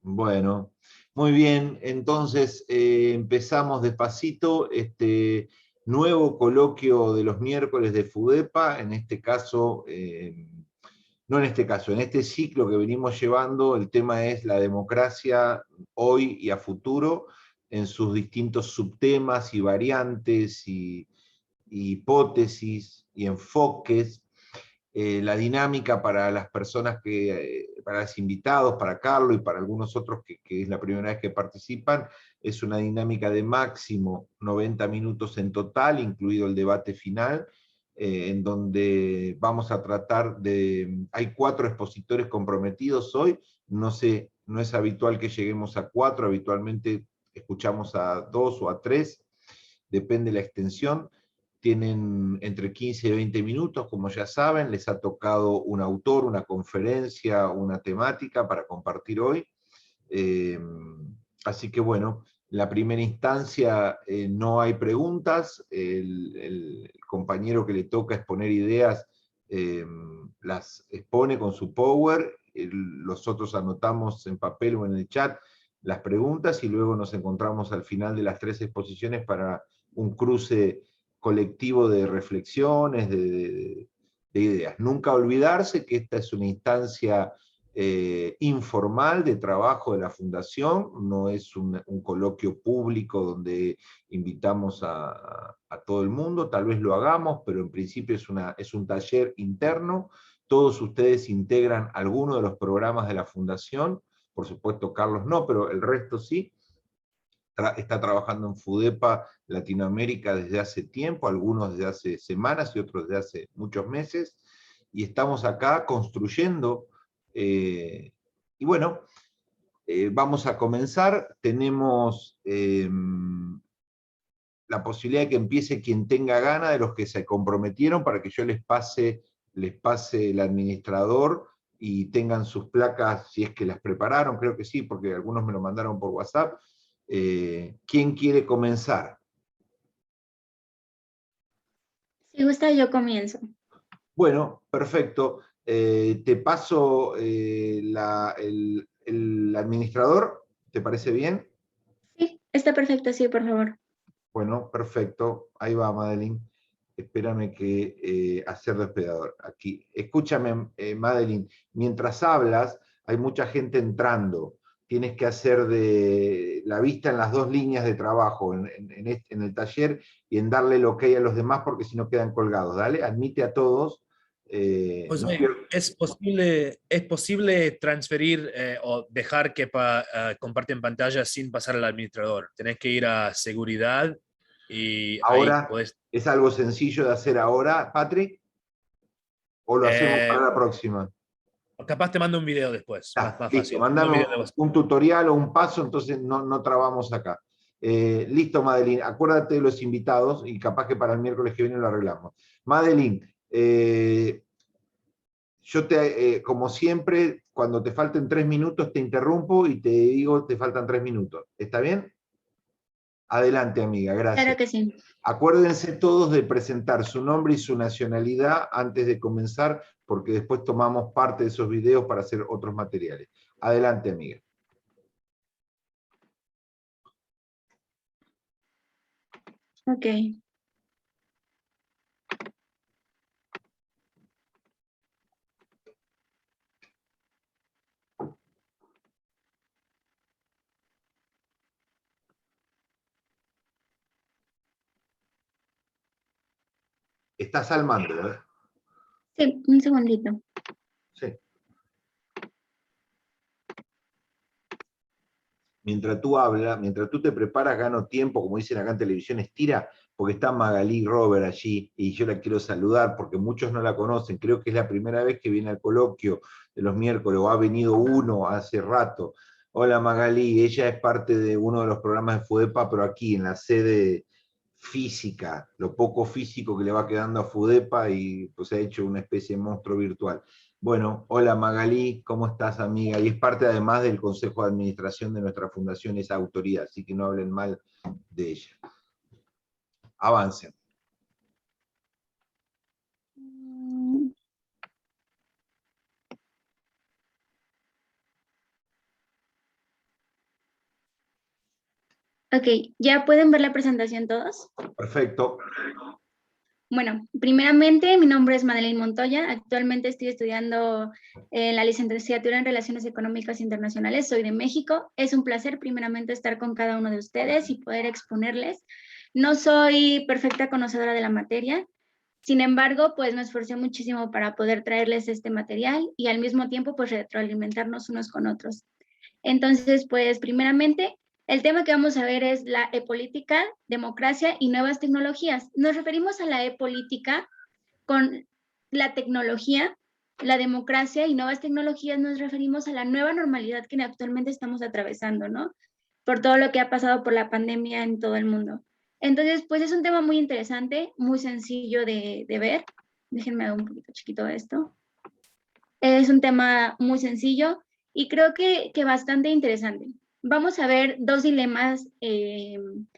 Bueno, muy bien. Entonces empezamos despacito este nuevo coloquio de los miércoles de FUDEPA, en este caso, no en este caso, en este ciclo que venimos llevando, el tema es la democracia hoy y a futuro, en sus distintos subtemas y variantes y hipótesis y enfoques. La dinámica para las personas para los invitados, para Carlos y para algunos otros que es la primera vez que participan, es una dinámica de máximo 90 minutos en total, incluido el debate final, en donde vamos a tratar hay 4 expositores comprometidos hoy, no sé, no es habitual que lleguemos a 4, habitualmente escuchamos a 2 o a 3, depende de la extensión. Tienen entre 15 y 20 minutos, como ya saben, les ha tocado un autor, una conferencia, una temática para compartir hoy. Así que bueno, en la primera instancia no hay preguntas, el compañero que le toca exponer ideas las expone con su power, los otros anotamos en papel o en el chat las preguntas y luego nos encontramos al final de las 3 exposiciones para un cruce colectivo de reflexiones, de ideas. Nunca olvidarse que esta es una instancia informal de trabajo de la Fundación, no es un coloquio público donde invitamos a todo el mundo, tal vez lo hagamos, pero en principio es un taller interno, todos ustedes integran alguno de los programas de la Fundación, por supuesto Carlos no, pero el resto sí. Está trabajando en FUDEPA Latinoamérica desde hace tiempo, algunos desde hace semanas y otros desde hace muchos meses, y estamos acá construyendo, y bueno, vamos a comenzar, tenemos la posibilidad de que empiece quien tenga gana de los que se comprometieron para que yo les pase el administrador y tengan sus placas, si es que las prepararon, creo que sí, porque algunos me lo mandaron por WhatsApp. ¿Quién quiere comenzar? Si gusta, yo comienzo. Bueno, perfecto. Te paso el administrador, ¿te parece bien? Sí, está perfecto, sí, por favor. Bueno, perfecto. Ahí va, Madeline. Espérame que hacer de hospedador. Aquí. Escúchame, Madeline. Mientras hablas, hay mucha gente entrando. Tienes que hacer de la vista en las 2 líneas de trabajo, en el taller, y en darle el ok a los demás, porque si no quedan colgados. Dale, admite a todos. No José, quiero... ¿es posible transferir o dejar que comparten pantalla sin pasar al administrador? Tenés que ir a seguridad y ahí Ahora, podés... ¿es algo sencillo de hacer ahora, Patrick? ¿O lo hacemos para la próxima? Capaz te mando un video después, más Listo, fácil. Te mando un mandame video de WhatsApp. un tutorial o un paso, entonces no trabamos acá. Listo, Madeline, acuérdate de los invitados y capaz que para el miércoles que viene lo arreglamos. Madeline, como siempre, cuando te falten 3 minutos te interrumpo y te digo te faltan 3 minutos. ¿Está bien? Adelante, amiga, gracias. Claro que sí. Acuérdense todos de presentar su nombre y su nacionalidad antes de comenzar, porque después tomamos parte de esos videos para hacer otros materiales. Adelante, amiga. Ok. Estás al mando, ¿eh? Sí, un segundito. Sí. Mientras tú hablas, mientras tú te preparas, gano tiempo, como dicen acá en televisión, estira, porque está Magalí Robert allí, y yo la quiero saludar, porque muchos no la conocen, creo que es la primera vez que viene al coloquio de los miércoles, o ha venido uno hace rato. Hola Magalí, ella es parte de uno de los programas de FUDEPA, pero aquí en la sede física, lo poco físico que le va quedando a FUDEPA, y pues ha hecho una especie de monstruo virtual. Bueno, hola Magalí, ¿cómo estás, amiga? Y es parte además del Consejo de Administración de nuestra fundación, esa autoridad, así que no hablen mal de ella. Avancen. Ok, ¿ya pueden ver la presentación todos? Perfecto. Bueno, primeramente, mi nombre es Madeleine Montoya. Actualmente estoy estudiando la licenciatura en Relaciones Económicas Internacionales. Soy de México. Es un placer, primeramente, estar con cada uno de ustedes y poder exponerles. No soy perfecta conocedora de la materia. Sin embargo, pues me esforcé muchísimo para poder traerles este material y al mismo tiempo, pues retroalimentarnos unos con otros. Entonces, pues primeramente, el tema que vamos a ver es la e-política, democracia y nuevas tecnologías. Nos referimos a la e-política con la tecnología, la democracia y nuevas tecnologías, nos referimos a la nueva normalidad que actualmente estamos atravesando, ¿no? Por todo lo que ha pasado por la pandemia en todo el mundo. Entonces, pues es un tema muy interesante, muy sencillo de ver. Déjenme dar un poquito chiquito esto. Es un tema muy sencillo y creo que bastante interesante. Vamos a ver dos dilemas en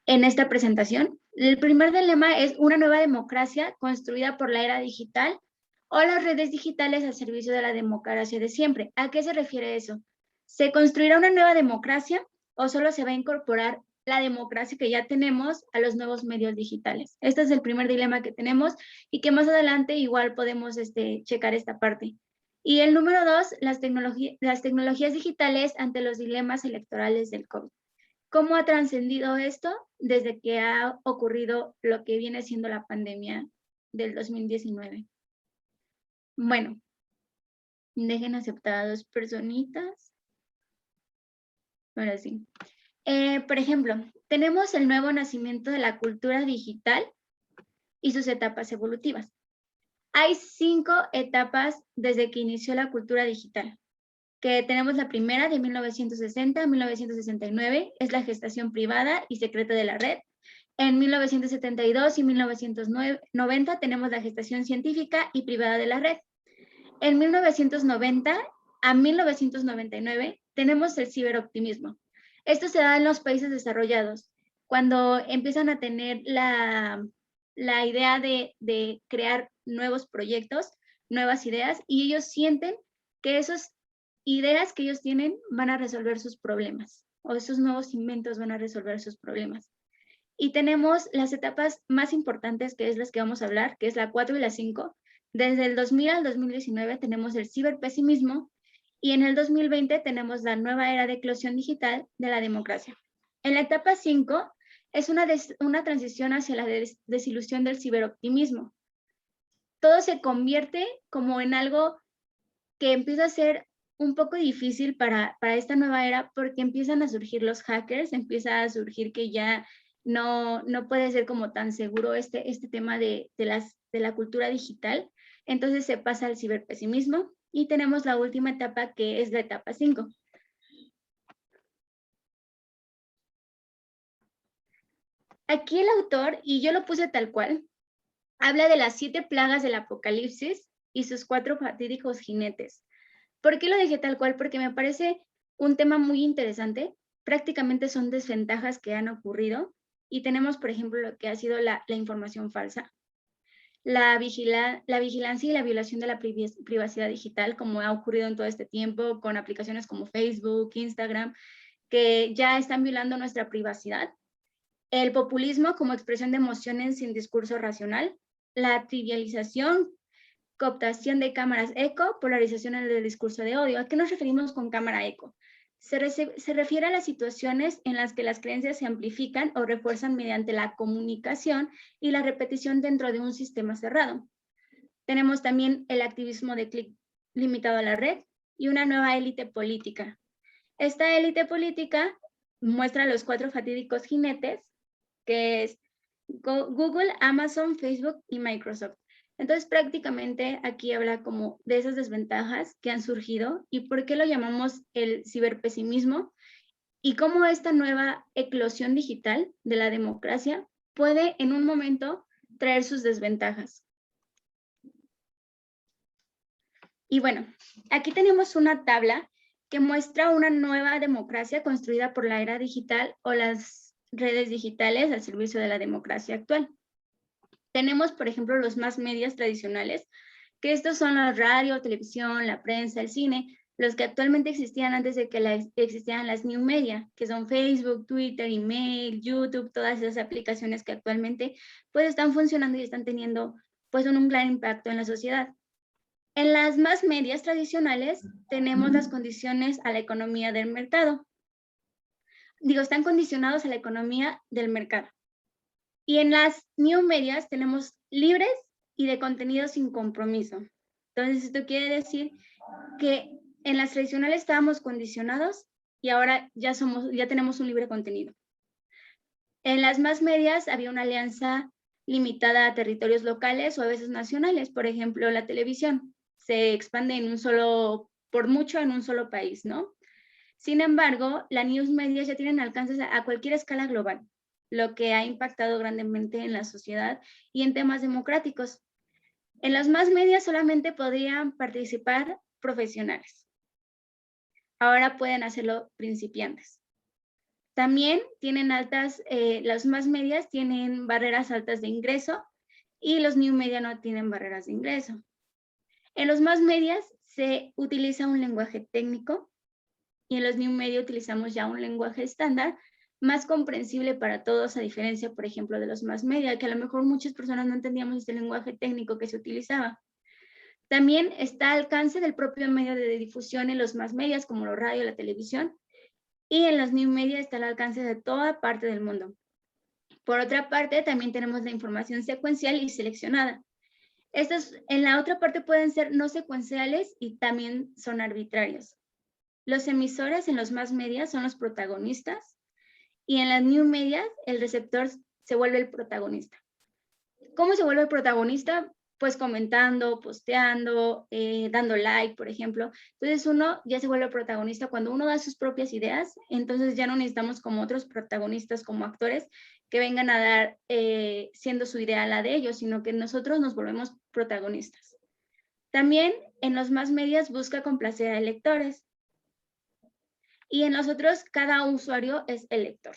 esta presentación. El primer dilema es una nueva democracia construida por la era digital o las redes digitales al servicio de la democracia de siempre. ¿A qué se refiere eso? ¿Se construirá una nueva democracia o solo se va a incorporar la democracia que ya tenemos a los nuevos medios digitales? Este es el primer dilema que tenemos y que más adelante igual podemos checar esta parte. Y el número dos, las tecnologías digitales ante los dilemas electorales del COVID. ¿Cómo ha trascendido esto desde que ha ocurrido lo que viene siendo la pandemia del 2019? Bueno, dejen aceptar a dos personitas. Ahora sí. Por ejemplo, tenemos el nuevo nacimiento de la cultura digital y sus etapas evolutivas. Hay 5 etapas desde que inició la cultura digital. Que tenemos la primera de 1960 a 1969, es la gestación privada y secreta de la red. En 1972 y 1990 tenemos la gestación científica y privada de la red. En 1990 a 1999 tenemos el ciberoptimismo. Esto se da en los países desarrollados, cuando empiezan a tener la idea de crear nuevos proyectos, nuevas ideas, y ellos sienten que esas ideas que ellos tienen van a resolver sus problemas, o esos nuevos inventos van a resolver sus problemas. Y tenemos las etapas más importantes, que es las que vamos a hablar, que es la 4 y la 5. Desde el 2000 al 2019 tenemos el ciberpesimismo y en el 2020 tenemos la nueva era de eclosión digital de la democracia. En la etapa 5 es una transición hacia la desilusión del ciberoptimismo. Todo se convierte como en algo que empieza a ser un poco difícil para esta nueva era porque empiezan a surgir los hackers, empieza a surgir que ya no puede ser como tan seguro este tema de la cultura digital. Entonces se pasa al ciberpesimismo y tenemos la última etapa que es la etapa 5. Aquí el autor, y yo lo puse tal cual, habla de las 7 plagas del apocalipsis y sus 4 fatídicos jinetes. ¿Por qué lo dejé tal cual? Porque me parece un tema muy interesante. Prácticamente son desventajas que han ocurrido y tenemos, por ejemplo, lo que ha sido la información falsa, la vigilancia y la violación de la privacidad digital, como ha ocurrido en todo este tiempo con aplicaciones como Facebook, Instagram, que ya están violando nuestra privacidad. El populismo como expresión de emociones sin discurso racional, la trivialización, cooptación de cámaras eco, polarización del discurso de odio. ¿A qué nos referimos con cámara eco? Se refiere a las situaciones en las que las creencias se amplifican o refuerzan mediante la comunicación y la repetición dentro de un sistema cerrado. Tenemos también el activismo de clic limitado a la red y una nueva élite política. Esta élite política muestra los 4 fatídicos jinetes, que es Google, Amazon, Facebook y Microsoft. Entonces, prácticamente aquí habla como de esas desventajas que han surgido y por qué lo llamamos el ciberpesimismo y cómo esta nueva eclosión digital de la democracia puede en un momento traer sus desventajas. Y bueno, aquí tenemos una tabla que muestra una nueva democracia construida por la era digital o las redes digitales al servicio de la democracia actual. Tenemos, por ejemplo, los más medios tradicionales, que estos son la radio, televisión, la prensa, el cine, los que actualmente existían antes de que existieran las new media, que son Facebook, Twitter, email, YouTube, todas esas aplicaciones que actualmente pues están funcionando y están teniendo pues un gran impacto en la sociedad. En las más medias tradicionales tenemos las condiciones a la economía del mercado. Digo, están condicionados a la economía del mercado. Y en las new medias tenemos libres y de contenido sin compromiso. Entonces, esto quiere decir que en las tradicionales estábamos condicionados y ahora ya tenemos un libre contenido. En las más medias había una alianza limitada a territorios locales o a veces nacionales. Por ejemplo, la televisión se expande por mucho en un solo país, ¿no? Sin embargo, las news medias ya tienen alcances a cualquier escala global, lo que ha impactado grandemente en la sociedad y en temas democráticos. En las más medias solamente podrían participar profesionales. Ahora pueden hacerlo principiantes. También tienen las más medias tienen barreras altas de ingreso y los new media no tienen barreras de ingreso. En los más medias se utiliza un lenguaje técnico y en los new media utilizamos ya un lenguaje estándar más comprensible para todos, a diferencia, por ejemplo, de los más media, que a lo mejor muchas personas no entendíamos este lenguaje técnico que se utilizaba. También está al alcance del propio medio de difusión en los más medias, como los radio, la televisión, y en las new media está al alcance de toda parte del mundo. Por otra parte, también tenemos la información secuencial y seleccionada. Estos en la otra parte pueden ser no secuenciales y también son arbitrarios. Los emisores en los más medias son los protagonistas y en las new media el receptor se vuelve el protagonista. ¿Cómo se vuelve el protagonista? Pues comentando, posteando, dando like, por ejemplo. Entonces uno ya se vuelve protagonista cuando uno da sus propias ideas, entonces ya no necesitamos como otros protagonistas, como actores, que vengan a dar, siendo su idea la de ellos, sino que nosotros nos volvemos protagonistas. También en los más medias busca complacer a lectores. Y en los otros, cada usuario es el lector.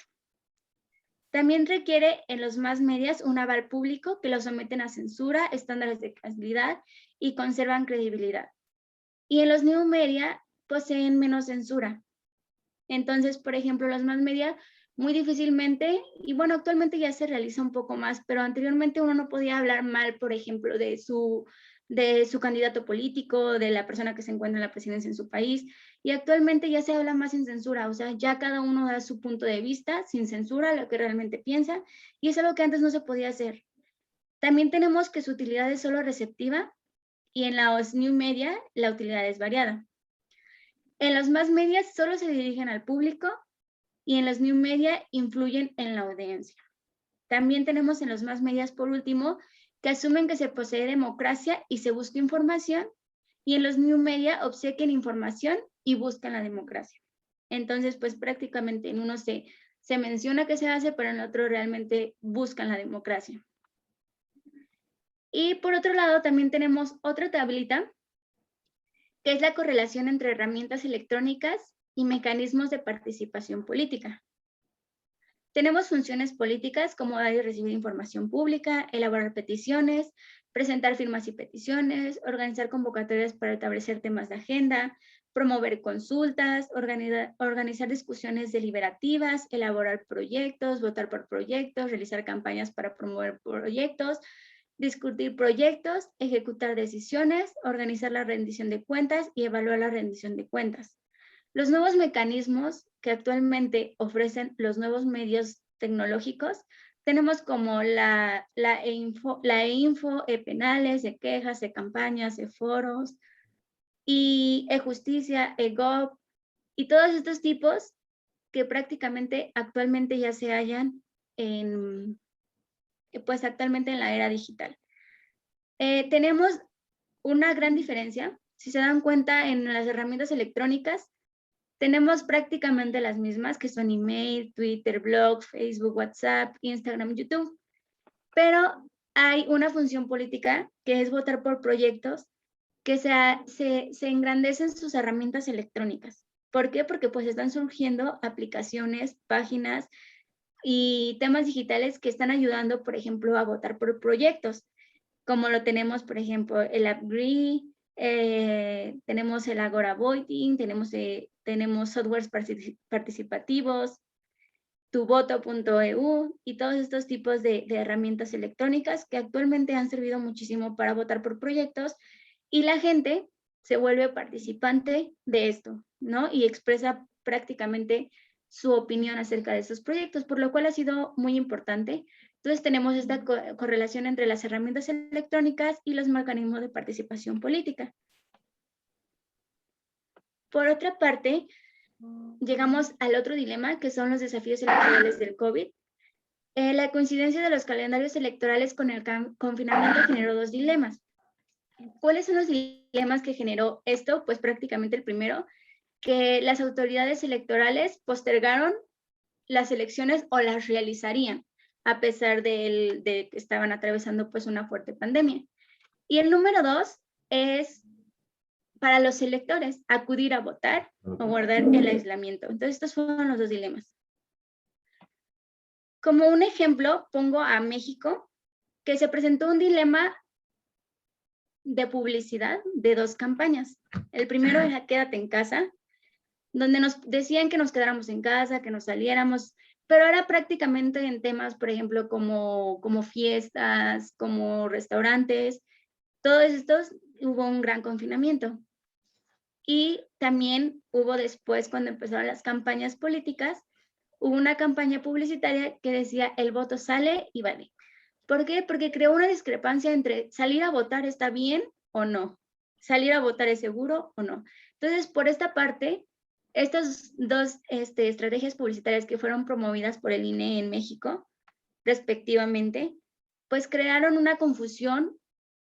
También requiere en los más medias un aval público que lo someten a censura, estándares de calidad y conservan credibilidad. Y en los new media poseen menos censura. Entonces, por ejemplo, los más media muy difícilmente, y bueno, actualmente ya se realiza un poco más, pero anteriormente uno no podía hablar mal, por ejemplo, de su candidato político, de la persona que se encuentra en la presidencia en su país, y actualmente ya se habla más sin censura, o sea, ya cada uno da su punto de vista, sin censura, lo que realmente piensa, y es algo que antes no se podía hacer. También tenemos que su utilidad es solo receptiva, y en los new media la utilidad es variada. En los más medias solo se dirigen al público, y en los new media influyen en la audiencia. También tenemos en los más medias, por último, que asumen que se posee democracia y se busca información, y en los new media obsequian información y buscan la democracia. Entonces, pues prácticamente en uno se menciona que se hace, pero en el otro realmente buscan la democracia. Y por otro lado, también tenemos otra tablita, que es la correlación entre herramientas electrónicas y mecanismos de participación política. Tenemos funciones políticas como dar y recibir información pública, elaborar peticiones, presentar firmas y peticiones, organizar convocatorias para establecer temas de agenda, promover consultas, organizar discusiones deliberativas, elaborar proyectos, votar por proyectos, realizar campañas para promover proyectos, discutir proyectos, ejecutar decisiones, organizar la rendición de cuentas y evaluar la rendición de cuentas. Los nuevos mecanismos que actualmente ofrecen los nuevos medios tecnológicos, tenemos como la e-info, e-penales, e-quejas, e-campañas, e-foros, y e-justicia, e-gov, y todos estos tipos que prácticamente actualmente ya se hallan pues actualmente en la era digital. Tenemos una gran diferencia. Si se dan cuenta, en las herramientas electrónicas tenemos prácticamente las mismas, que son email, Twitter, blog, Facebook, WhatsApp, Instagram, YouTube. Pero hay una función política que es votar por proyectos que se engrandecen sus herramientas electrónicas. ¿Por qué? Porque pues están surgiendo aplicaciones, páginas y temas digitales que están ayudando, por ejemplo, a votar por proyectos, como lo tenemos, por ejemplo, el AppGree, tenemos el Agora Voting, tenemos softwares participativos, tuvoto.eu y todos estos tipos de herramientas electrónicas que actualmente han servido muchísimo para votar por proyectos y la gente se vuelve participante de esto, ¿no? Y expresa prácticamente su opinión acerca de esos proyectos, por lo cual ha sido muy importante. Entonces tenemos esta correlación entre las herramientas electrónicas y los mecanismos de participación política. Por otra parte, llegamos al otro dilema, que son los desafíos electorales del COVID. La coincidencia de los calendarios electorales con el confinamiento generó dos dilemas. ¿Cuáles son los dilemas que generó esto? Pues prácticamente el primero, que las autoridades electorales postergaron las elecciones o las realizarían, a pesar de que estaban atravesando pues una fuerte pandemia. Y el número dos es para los electores, acudir a votar o guardar el aislamiento. Entonces, estos fueron los dos dilemas. Como un ejemplo, pongo a México, que se presentó un dilema de publicidad de dos campañas. El primero era Quédate en casa, donde nos decían que nos quedáramos en casa, que nos saliéramos, pero era prácticamente en temas, por ejemplo, como fiestas, como restaurantes, todos estos hubo un gran confinamiento. Y también hubo después, cuando empezaron las campañas políticas, hubo una campaña publicitaria que decía el voto sale y vale. ¿Por qué? Porque creó una discrepancia entre salir a votar está bien o no, salir a votar es seguro o no. Entonces, por esta parte, estas dos estrategias publicitarias que fueron promovidas por el INE en México, respectivamente, pues crearon una confusión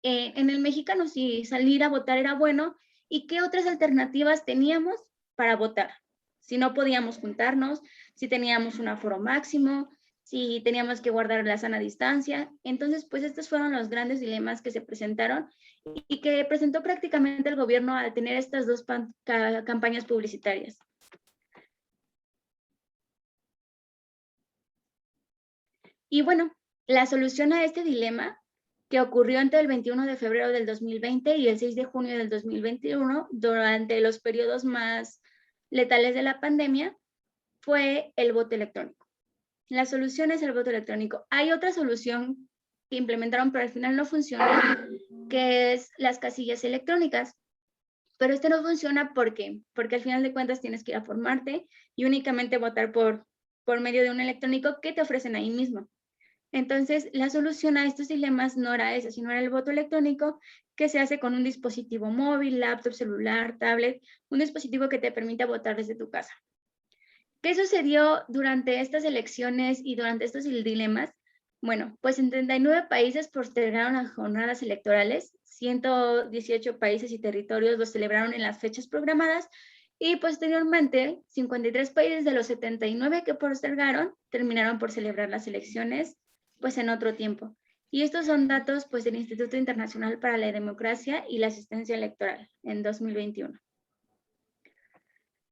en el mexicano si salir a votar era bueno y qué otras alternativas teníamos para votar. Si no podíamos juntarnos, si teníamos un aforo máximo, si teníamos que guardar la sana distancia. Entonces, pues estos fueron los grandes dilemas que se presentaron y que presentó prácticamente el gobierno al tener estas dos campañas publicitarias. Y bueno, la solución a este dilema, que ocurrió entre el 21 de febrero del 2020 y el 6 de junio del 2021, durante los periodos más letales de la pandemia, fue el voto electrónico. La solución es el voto electrónico. Hay otra solución que implementaron, pero al final no funciona, que es las casillas electrónicas. Pero no funciona porque al final de cuentas tienes que ir a formarte y únicamente votar por medio de un electrónico que te ofrecen ahí mismo. Entonces, la solución a estos dilemas no era esa, sino era el voto electrónico que se hace con un dispositivo móvil, laptop, celular, tablet, un dispositivo que te permita votar desde tu casa. ¿Qué sucedió durante estas elecciones y durante estos dilemas? Bueno, pues en 39 países postergaron las jornadas electorales, 118 países y territorios los celebraron en las fechas programadas y posteriormente 53 países de los 79 que postergaron terminaron por celebrar las elecciones pues en otro tiempo. Y estos son datos pues del Instituto Internacional para la Democracia y la Asistencia Electoral en 2021.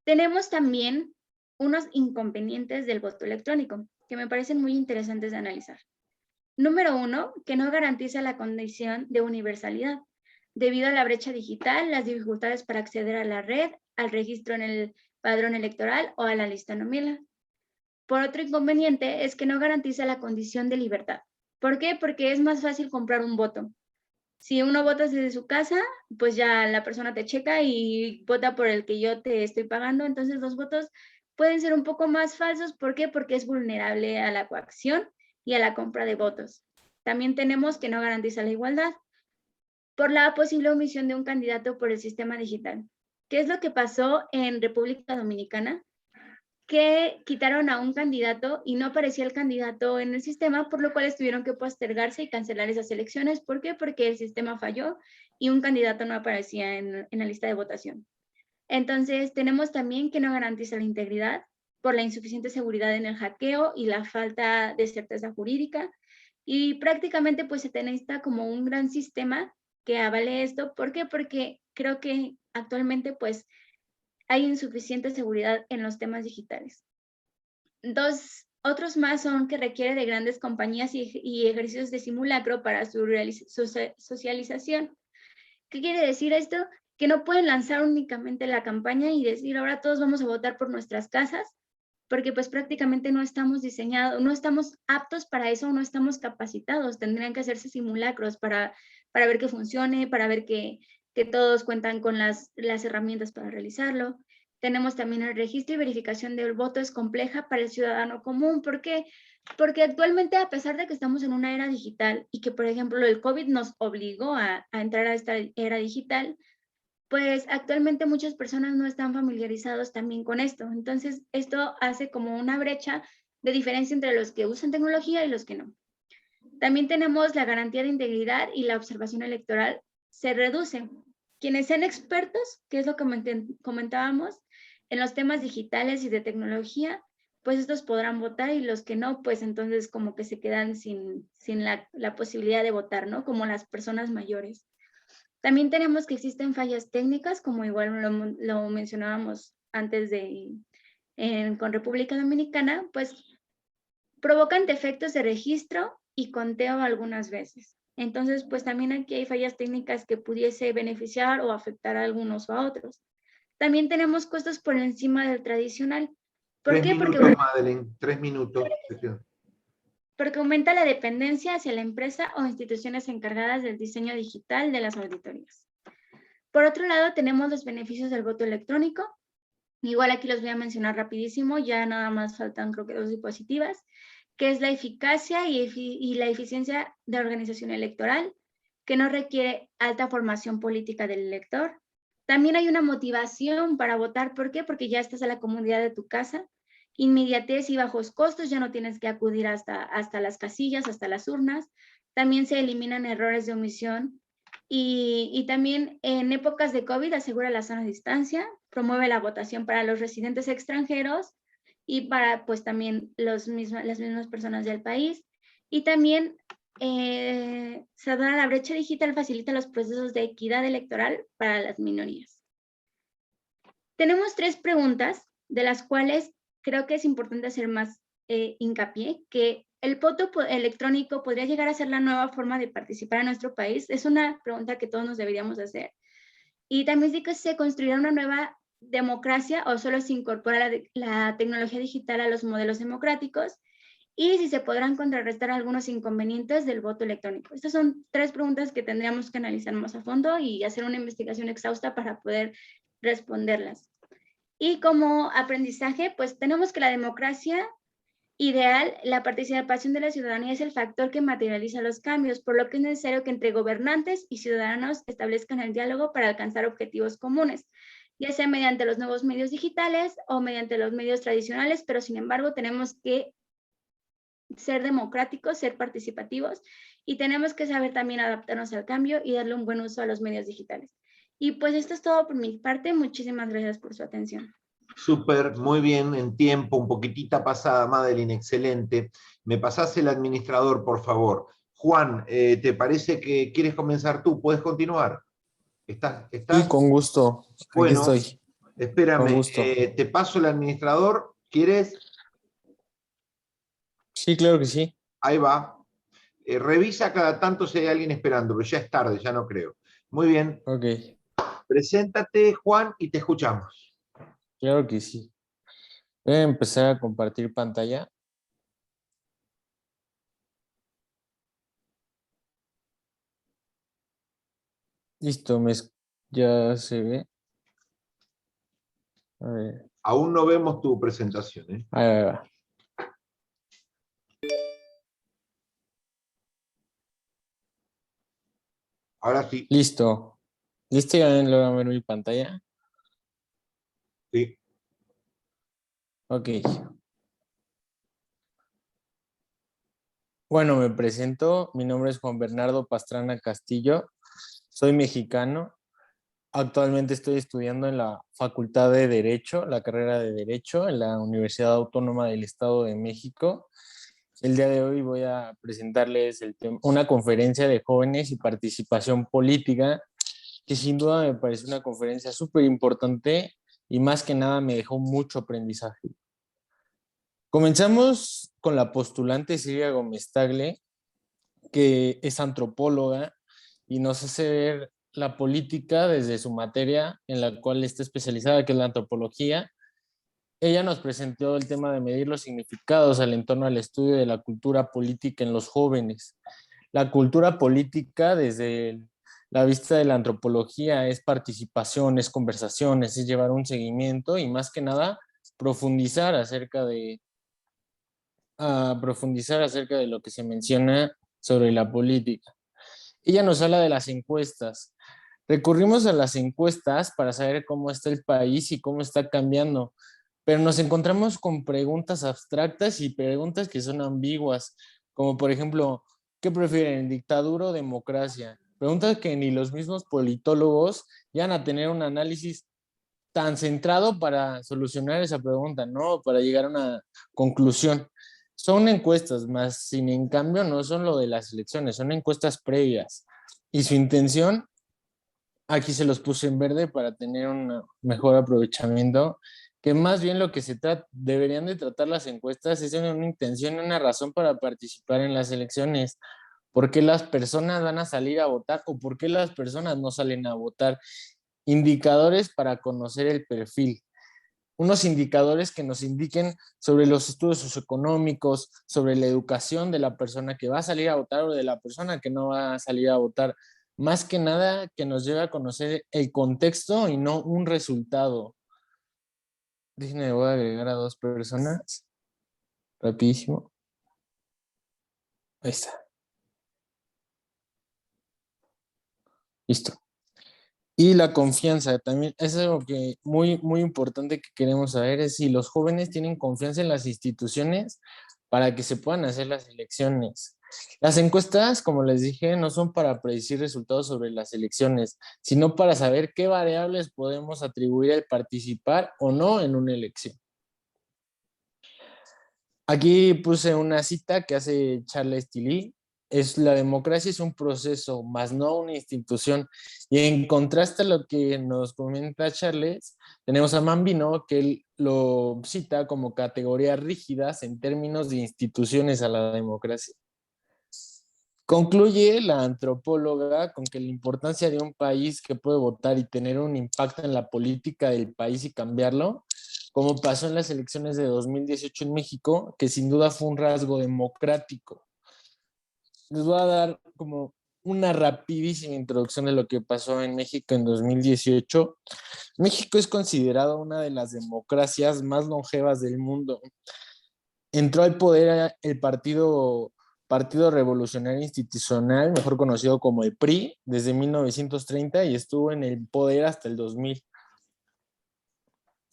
Tenemos también unos inconvenientes del voto electrónico que me parecen muy interesantes de analizar. Número uno, que no garantiza la condición de universalidad. Debido a la brecha digital, las dificultades para acceder a la red, al registro en el padrón electoral o a la lista nominal. Por otro inconveniente es que no garantiza la condición de libertad. ¿Por qué? Porque es más fácil comprar un voto. Si uno vota desde su casa, pues ya la persona te checa y vota por el que yo te estoy pagando. Entonces los votos pueden ser un poco más falsos. ¿Por qué? Porque es vulnerable a la coacción y a la compra de votos. También tenemos que no garantiza la igualdad por la posible omisión de un candidato por el sistema digital. ¿Qué es lo que pasó en República Dominicana? Que quitaron a un candidato y no aparecía el candidato en el sistema, por lo cual tuvieron que postergarse y cancelar esas elecciones. ¿Por qué? Porque el sistema falló y un candidato no aparecía en la lista de votación. Entonces, tenemos también que no garantiza la integridad por la insuficiente seguridad en el hackeo y la falta de certeza jurídica. Y prácticamente pues se necesita como un gran sistema que avale esto. ¿Por qué? Porque creo que actualmente pues hay insuficiente seguridad en los temas digitales. Otros más son que requiere de grandes compañías y ejercicios de simulacro para su socialización. ¿Qué quiere decir esto? Que no pueden lanzar únicamente la campaña y decir ahora todos vamos a votar por nuestras casas, porque pues prácticamente no estamos diseñados, no estamos aptos para eso, no estamos capacitados. Tendrían que hacerse simulacros para ver que funcione, para ver que todos cuentan con las herramientas para realizarlo. Tenemos también el registro y verificación del voto es compleja para el ciudadano común. ¿Por qué? Porque actualmente, a pesar de que estamos en una era digital y que, por ejemplo, el COVID nos obligó a entrar a esta era digital, pues actualmente muchas personas no están familiarizados también con esto. Entonces, esto hace como una brecha de diferencia entre los que usan tecnología y los que no. También tenemos la garantía de integridad y la observación electoral se reduce. Quienes sean expertos, que es lo que comentábamos, en los temas digitales y de tecnología, pues estos podrán votar y los que no, pues entonces como que se quedan sin la posibilidad de votar, ¿no? Como las personas mayores. También tenemos que existen fallas técnicas, como igual lo mencionábamos antes con República Dominicana, pues provocan defectos de registro y conteo algunas veces. Entonces, pues también aquí hay fallas técnicas que pudiese beneficiar o afectar a algunos o a otros. También tenemos costos por encima del tradicional. ¿Por qué? 3 minutos, Madeleine, 3 minutos. Porque aumenta la dependencia hacia la empresa o instituciones encargadas del diseño digital de las auditorías. Por otro lado, tenemos los beneficios del voto electrónico. Igual aquí los voy a mencionar rapidísimo, ya nada más faltan creo que 2 diapositivas, que es la eficacia y la eficiencia de organización electoral, que no requiere alta formación política del elector. También hay una motivación para votar. ¿Por qué? Porque ya estás a la comodidad de tu casa. Inmediatez y bajos costos, ya no tienes que acudir hasta las casillas, hasta las urnas. También se eliminan errores de omisión. Y también en épocas de COVID asegura la sana distancia, promueve la votación para los residentes extranjeros y para pues también las mismas personas del país. Y también cerrar la brecha digital facilita los procesos de equidad electoral para las minorías. Tenemos 3 preguntas, de las cuales creo que es importante hacer más hincapié, que ¿el voto electrónico podría llegar a ser la nueva forma de participar en nuestro país? Es una pregunta que todos nos deberíamos hacer. Y también sí que se construirá una nueva democracia o solo se incorpora la tecnología digital a los modelos democráticos y si se podrán contrarrestar algunos inconvenientes del voto electrónico. Estas son 3 preguntas que tendríamos que analizar más a fondo y hacer una investigación exhausta para poder responderlas. Y como aprendizaje, pues tenemos que la democracia ideal, la participación de la ciudadanía es el factor que materializa los cambios, por lo que es necesario que entre gobernantes y ciudadanos establezcan el diálogo para alcanzar objetivos comunes, ya sea mediante los nuevos medios digitales o mediante los medios tradicionales, pero sin embargo tenemos que ser democráticos, ser participativos y tenemos que saber también adaptarnos al cambio y darle un buen uso a los medios digitales. Y pues esto es todo por mi parte. Muchísimas gracias por su atención. Súper, muy bien, en tiempo, un poquitita pasada, Madeleine, excelente. Me pasás el administrador, por favor. Juan, ¿te parece que quieres comenzar tú? ¿Puedes continuar? ¿Estás? Sí, con gusto. Bueno, aquí estoy. espérame, Con gusto. te paso el administrador. ¿Quieres? Sí, claro que sí. Ahí va. Revisa cada tanto si hay alguien esperando, pero ya es tarde, ya no creo. Muy bien. Ok, Preséntate, Juan, y te escuchamos. claro que sí. Voy a empezar a compartir pantalla. Listo, ya se ve. A ver. Aún no vemos tu presentación, ¿eh? Ahí va. Ahora sí. Listo. ¿Listo? ¿Ya logran ver mi pantalla? Sí. Ok. Bueno, me presento. Mi nombre es Juan Bernardo Pastrana Castillo. Soy mexicano. Actualmente estoy estudiando en la Facultad de Derecho, la carrera de Derecho, en la Universidad Autónoma del Estado de México. El día de hoy voy a presentarles una conferencia de jóvenes y participación política, que sin duda me parece una conferencia súper importante y más que nada me dejó mucho aprendizaje. Comenzamos con la postulante Silvia Gómez Tagle, que es antropóloga y nos hace ver la política desde su materia en la cual está especializada, que es la antropología. Ella nos presentó el tema de medir los significados en torno al estudio de la cultura política en los jóvenes. La cultura política, desde la vista de la antropología, es participación, es conversaciones, es llevar un seguimiento y más que nada profundizar profundizar acerca de lo que se menciona sobre la política. Ella nos habla de las encuestas. Recurrimos a las encuestas para saber cómo está el país y cómo está cambiando, pero nos encontramos con preguntas abstractas y preguntas que son ambiguas, como por ejemplo, ¿qué prefieren, dictadura o democracia? Preguntas que ni los mismos politólogos llegan a tener un análisis tan centrado para solucionar esa pregunta, ¿no? Para llegar a una conclusión. Son encuestas, más sin en cambio no son lo de las elecciones, son encuestas previas. Y su intención, aquí se los puse en verde para tener un mejor aprovechamiento, que más bien lo que deberían de tratar las encuestas es una intención, una razón para participar en las elecciones. ¿Por qué las personas van a salir a votar o por qué las personas no salen a votar? Indicadores para conocer el perfil. Unos indicadores que nos indiquen sobre los estudios socioeconómicos, sobre la educación de la persona que va a salir a votar o de la persona que no va a salir a votar. Más que nada que nos lleve a conocer el contexto y no un resultado. Déjenme, voy a agregar a 2 personas. Rapidísimo. Ahí está. Listo. Y la confianza también es algo que muy importante que queremos saber, es si los jóvenes tienen confianza en las instituciones para que se puedan hacer las elecciones. Las encuestas, como les dije, no son para predecir resultados sobre las elecciones, sino para saber qué variables podemos atribuir al participar o no en una elección. Aquí puse una cita que hace Charles Tilly. La democracia es un proceso, más no una institución. Y en contraste a lo que nos comenta Charles, tenemos a Mambino, que él lo cita como categorías rígidas en términos de instituciones a la democracia. Concluye la antropóloga con que la importancia de un país que puede votar y tener un impacto en la política del país y cambiarlo, como pasó en las elecciones de 2018 en México, que sin duda fue un rasgo democrático. Les voy a dar como una rapidísima introducción de lo que pasó en México en 2018. México es considerado una de las democracias más longevas del mundo. Entró al poder el Partido Revolucionario Institucional, mejor conocido como el PRI, desde 1930 y estuvo en el poder hasta el 2000.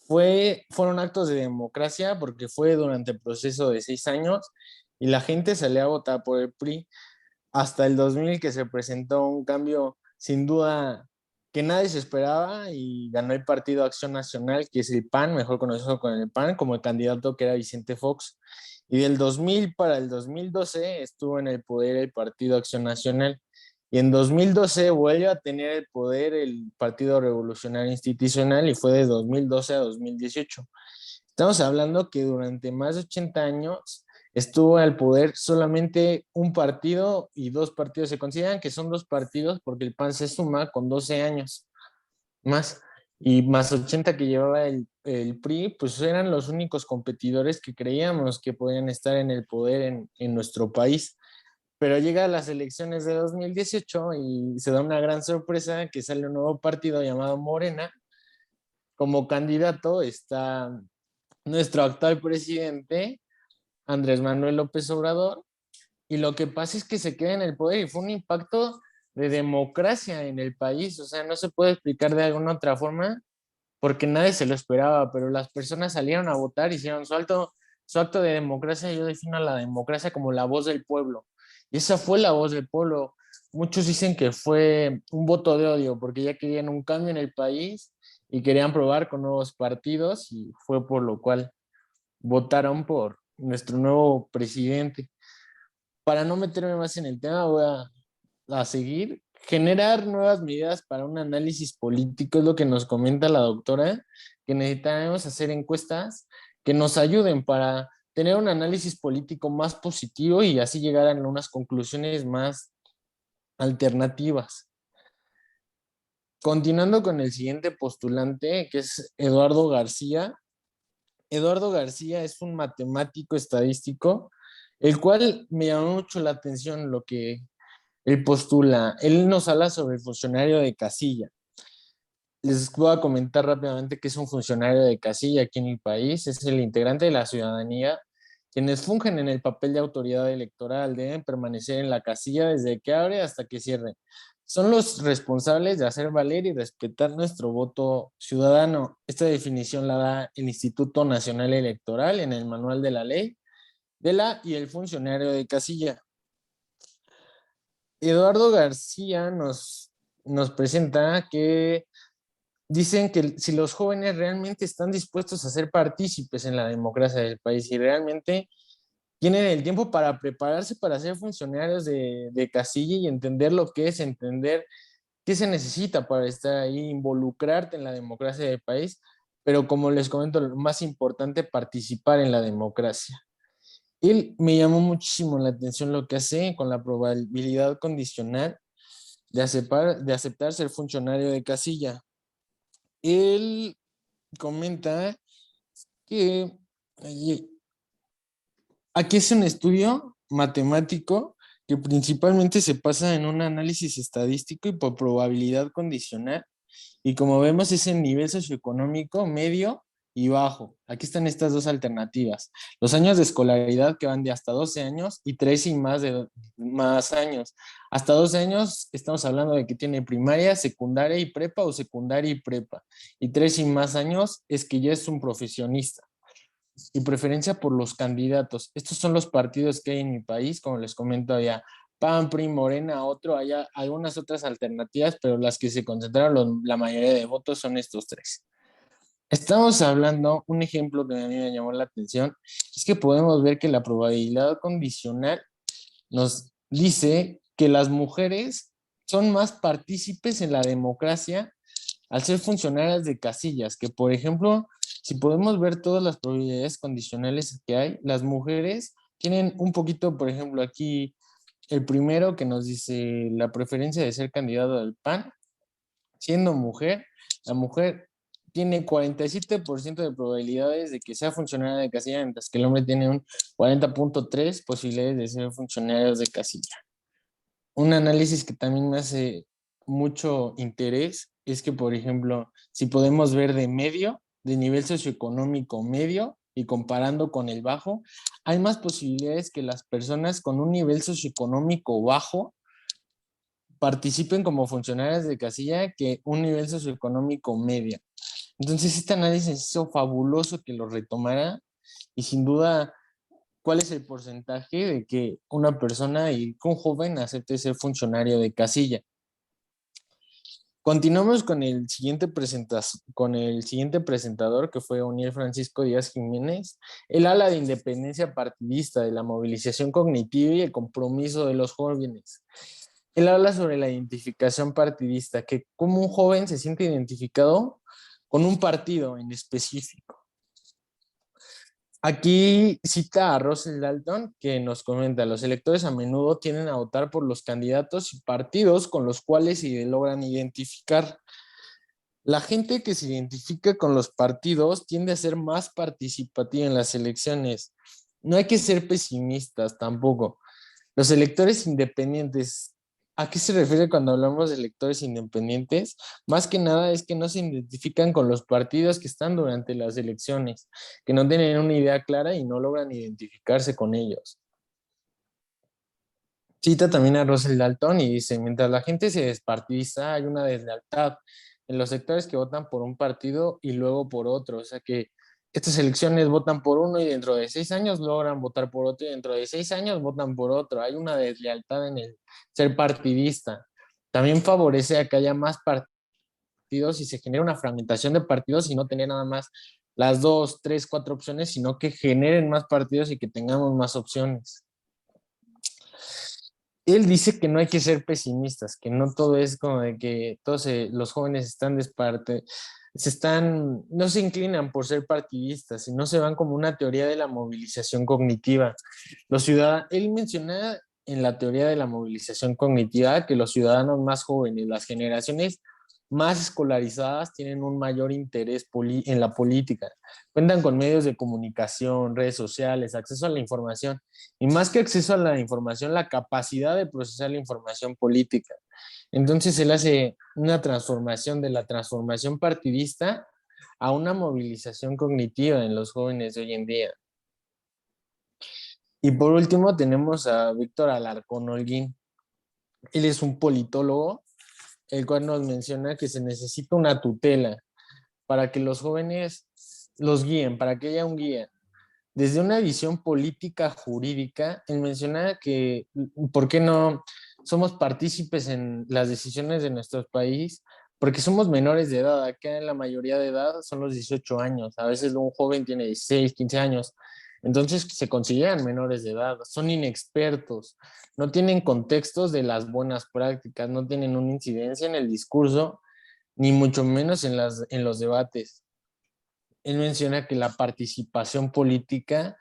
Fueron actos de democracia porque fue durante el proceso de 6 años y la gente salía a votar por el PRI hasta el 2000, que se presentó un cambio sin duda que nadie se esperaba y ganó el Partido Acción Nacional, que es el PAN, mejor conocido con el PAN, como el candidato que era Vicente Fox. Y del 2000 para el 2012 estuvo en el poder el Partido Acción Nacional. Y en 2012 vuelve a tener el poder el Partido Revolucionario Institucional y fue de 2012 a 2018. Estamos hablando que durante más de 80 años estuvo al poder solamente un partido y 2 partidos. Se consideran que son 2 partidos porque el PAN se suma con 12 años más. Y más 80 que llevaba el PRI, pues eran los únicos competidores que creíamos que podían estar en el poder en nuestro país. Pero llega a las elecciones de 2018 y se da una gran sorpresa que sale un nuevo partido llamado Morena. Como candidato está nuestro actual presidente, Andrés Manuel López Obrador, y lo que pasa es que se queda en el poder y fue un impacto de democracia en el país, o sea, no se puede explicar de alguna otra forma porque nadie se lo esperaba, pero las personas salieron a votar, hicieron su acto de democracia. Yo defino a la democracia como la voz del pueblo, y esa fue la voz del pueblo. Muchos dicen que fue un voto de odio porque ya querían un cambio en el país y querían probar con nuevos partidos y fue por lo cual votaron por nuestro nuevo presidente. Para no meterme más en el tema, voy a seguir. Generar nuevas medidas para un análisis político es lo que nos comenta la doctora, que necesitaremos hacer encuestas que nos ayuden para tener un análisis político más positivo y así llegar a unas conclusiones más alternativas. Continuando con el siguiente postulante, que es Eduardo García. Eduardo García es un matemático estadístico, el cual me llamó mucho la atención lo que él postula. Él nos habla sobre el funcionario de casilla. Les voy a comentar rápidamente qué es un funcionario de casilla aquí en mi país. Es el integrante de la ciudadanía, quienes fungen en el papel de autoridad electoral. Deben permanecer en la casilla desde que abre hasta que cierre. Son los responsables de hacer valer y respetar nuestro voto ciudadano. Esta definición la da el Instituto Nacional Electoral en el Manual de la Ley de la y el funcionario de casilla. Eduardo García nos presenta que dicen que si los jóvenes realmente están dispuestos a ser partícipes en la democracia del país y realmente tienen el tiempo para prepararse para ser funcionarios de casilla y entender lo que es, entender qué se necesita para estar ahí, involucrarte en la democracia del país, pero como les comento, lo más importante, participar en la democracia. Él me llamó muchísimo la atención lo que hace con la probabilidad condicional de aceptar ser funcionario de casilla. Él comenta que aquí es un estudio matemático que principalmente se basa en un análisis estadístico y por probabilidad condicional. Y como vemos es en nivel socioeconómico medio y bajo. Aquí están estas dos alternativas. Los años de escolaridad que van de hasta 12 años y 3 y más años. Hasta 12 años estamos hablando de que tiene primaria, secundaria y prepa o secundaria y prepa. Y 3 y más años es que ya es un profesionista. Y preferencia por los candidatos. Estos son los partidos que hay en mi país, como les comento allá. PAN, PRI, Morena, otro, hay algunas otras alternativas, pero las que se concentraron la mayoría de votos son estos tres. Estamos hablando, un ejemplo que a mí me llamó la atención, es que podemos ver que la probabilidad condicional nos dice que las mujeres son más partícipes en la democracia al ser funcionarias de casillas, que por ejemplo, si podemos ver todas las probabilidades condicionales que hay, las mujeres tienen un poquito, por ejemplo, aquí el primero que nos dice la preferencia de ser candidato al PAN, siendo mujer, la mujer tiene 47% de probabilidades de que sea funcionaria de casilla, mientras que el hombre tiene un 40.3 posibilidades de ser funcionarios de casilla. Un análisis que también me hace mucho interés es que, por ejemplo, si podemos ver de medio, de nivel socioeconómico medio y comparando con el bajo, hay más posibilidades que las personas con un nivel socioeconómico bajo participen como funcionarias de casilla que un nivel socioeconómico medio. Entonces, este análisis hizo fabuloso que lo retomara y sin duda, ¿cuál es el porcentaje de que una persona y un joven acepte ser funcionario de casilla? Continuamos con el siguiente presentador, que fue Oniel Francisco Díaz Jiménez. Él habla de independencia partidista, de la movilización cognitiva y el compromiso de los jóvenes. Él habla sobre la identificación partidista, que como un joven se siente identificado con un partido en específico. Aquí cita a Russell Dalton, que nos comenta: los electores a menudo tienden a votar por los candidatos y partidos con los cuales se logran identificar. La gente que se identifica con los partidos tiende a ser más participativa en las elecciones. No hay que ser pesimistas tampoco. Los electores independientes, ¿a qué se refiere cuando hablamos de electores independientes? Más que nada es que no se identifican con los partidos que están durante las elecciones, que no tienen una idea clara y no logran identificarse con ellos. Cita también a Russell Dalton y dice: mientras la gente se despartidiza, hay una deslealtad en los sectores que votan por un partido y luego por otro. O sea que estas elecciones votan por uno y dentro de 6 años logran votar por otro y dentro de 6 años votan por otro. Hay una deslealtad en el ser partidista. También favorece a que haya más partidos y se genera una fragmentación de partidos y no tener nada más las 2, 3, 4 opciones, sino que generen más partidos y que tengamos más opciones. Él dice que no hay que ser pesimistas, que no todo es como de que todos los jóvenes no se inclinan por ser partidistas, sino se van como una teoría de la movilización cognitiva. Él menciona en la teoría de la movilización cognitiva que los ciudadanos más jóvenes, las generaciones más escolarizadas tienen un mayor interés en la política. Cuentan con medios de comunicación, redes sociales, acceso a la información, y más que acceso a la información, la capacidad de procesar la información política. Entonces él hace una transformación de la transformación partidista a una movilización cognitiva en los jóvenes de hoy en día. Y por último tenemos a Víctor Alarcón Holguín. Él es un politólogo, el cual nos menciona que se necesita una tutela para que los jóvenes los guíen, para que haya un guía. Desde una visión política jurídica, él menciona que, ¿por qué no somos partícipes en las decisiones de nuestro país? Porque somos menores de edad. Acá en la mayoría de edad son los 18 años. A veces un joven tiene 16, 15 años. Entonces se consideran menores de edad, son inexpertos, no tienen contextos de las buenas prácticas, no tienen una incidencia en el discurso, ni mucho menos en los debates. Él menciona que la participación política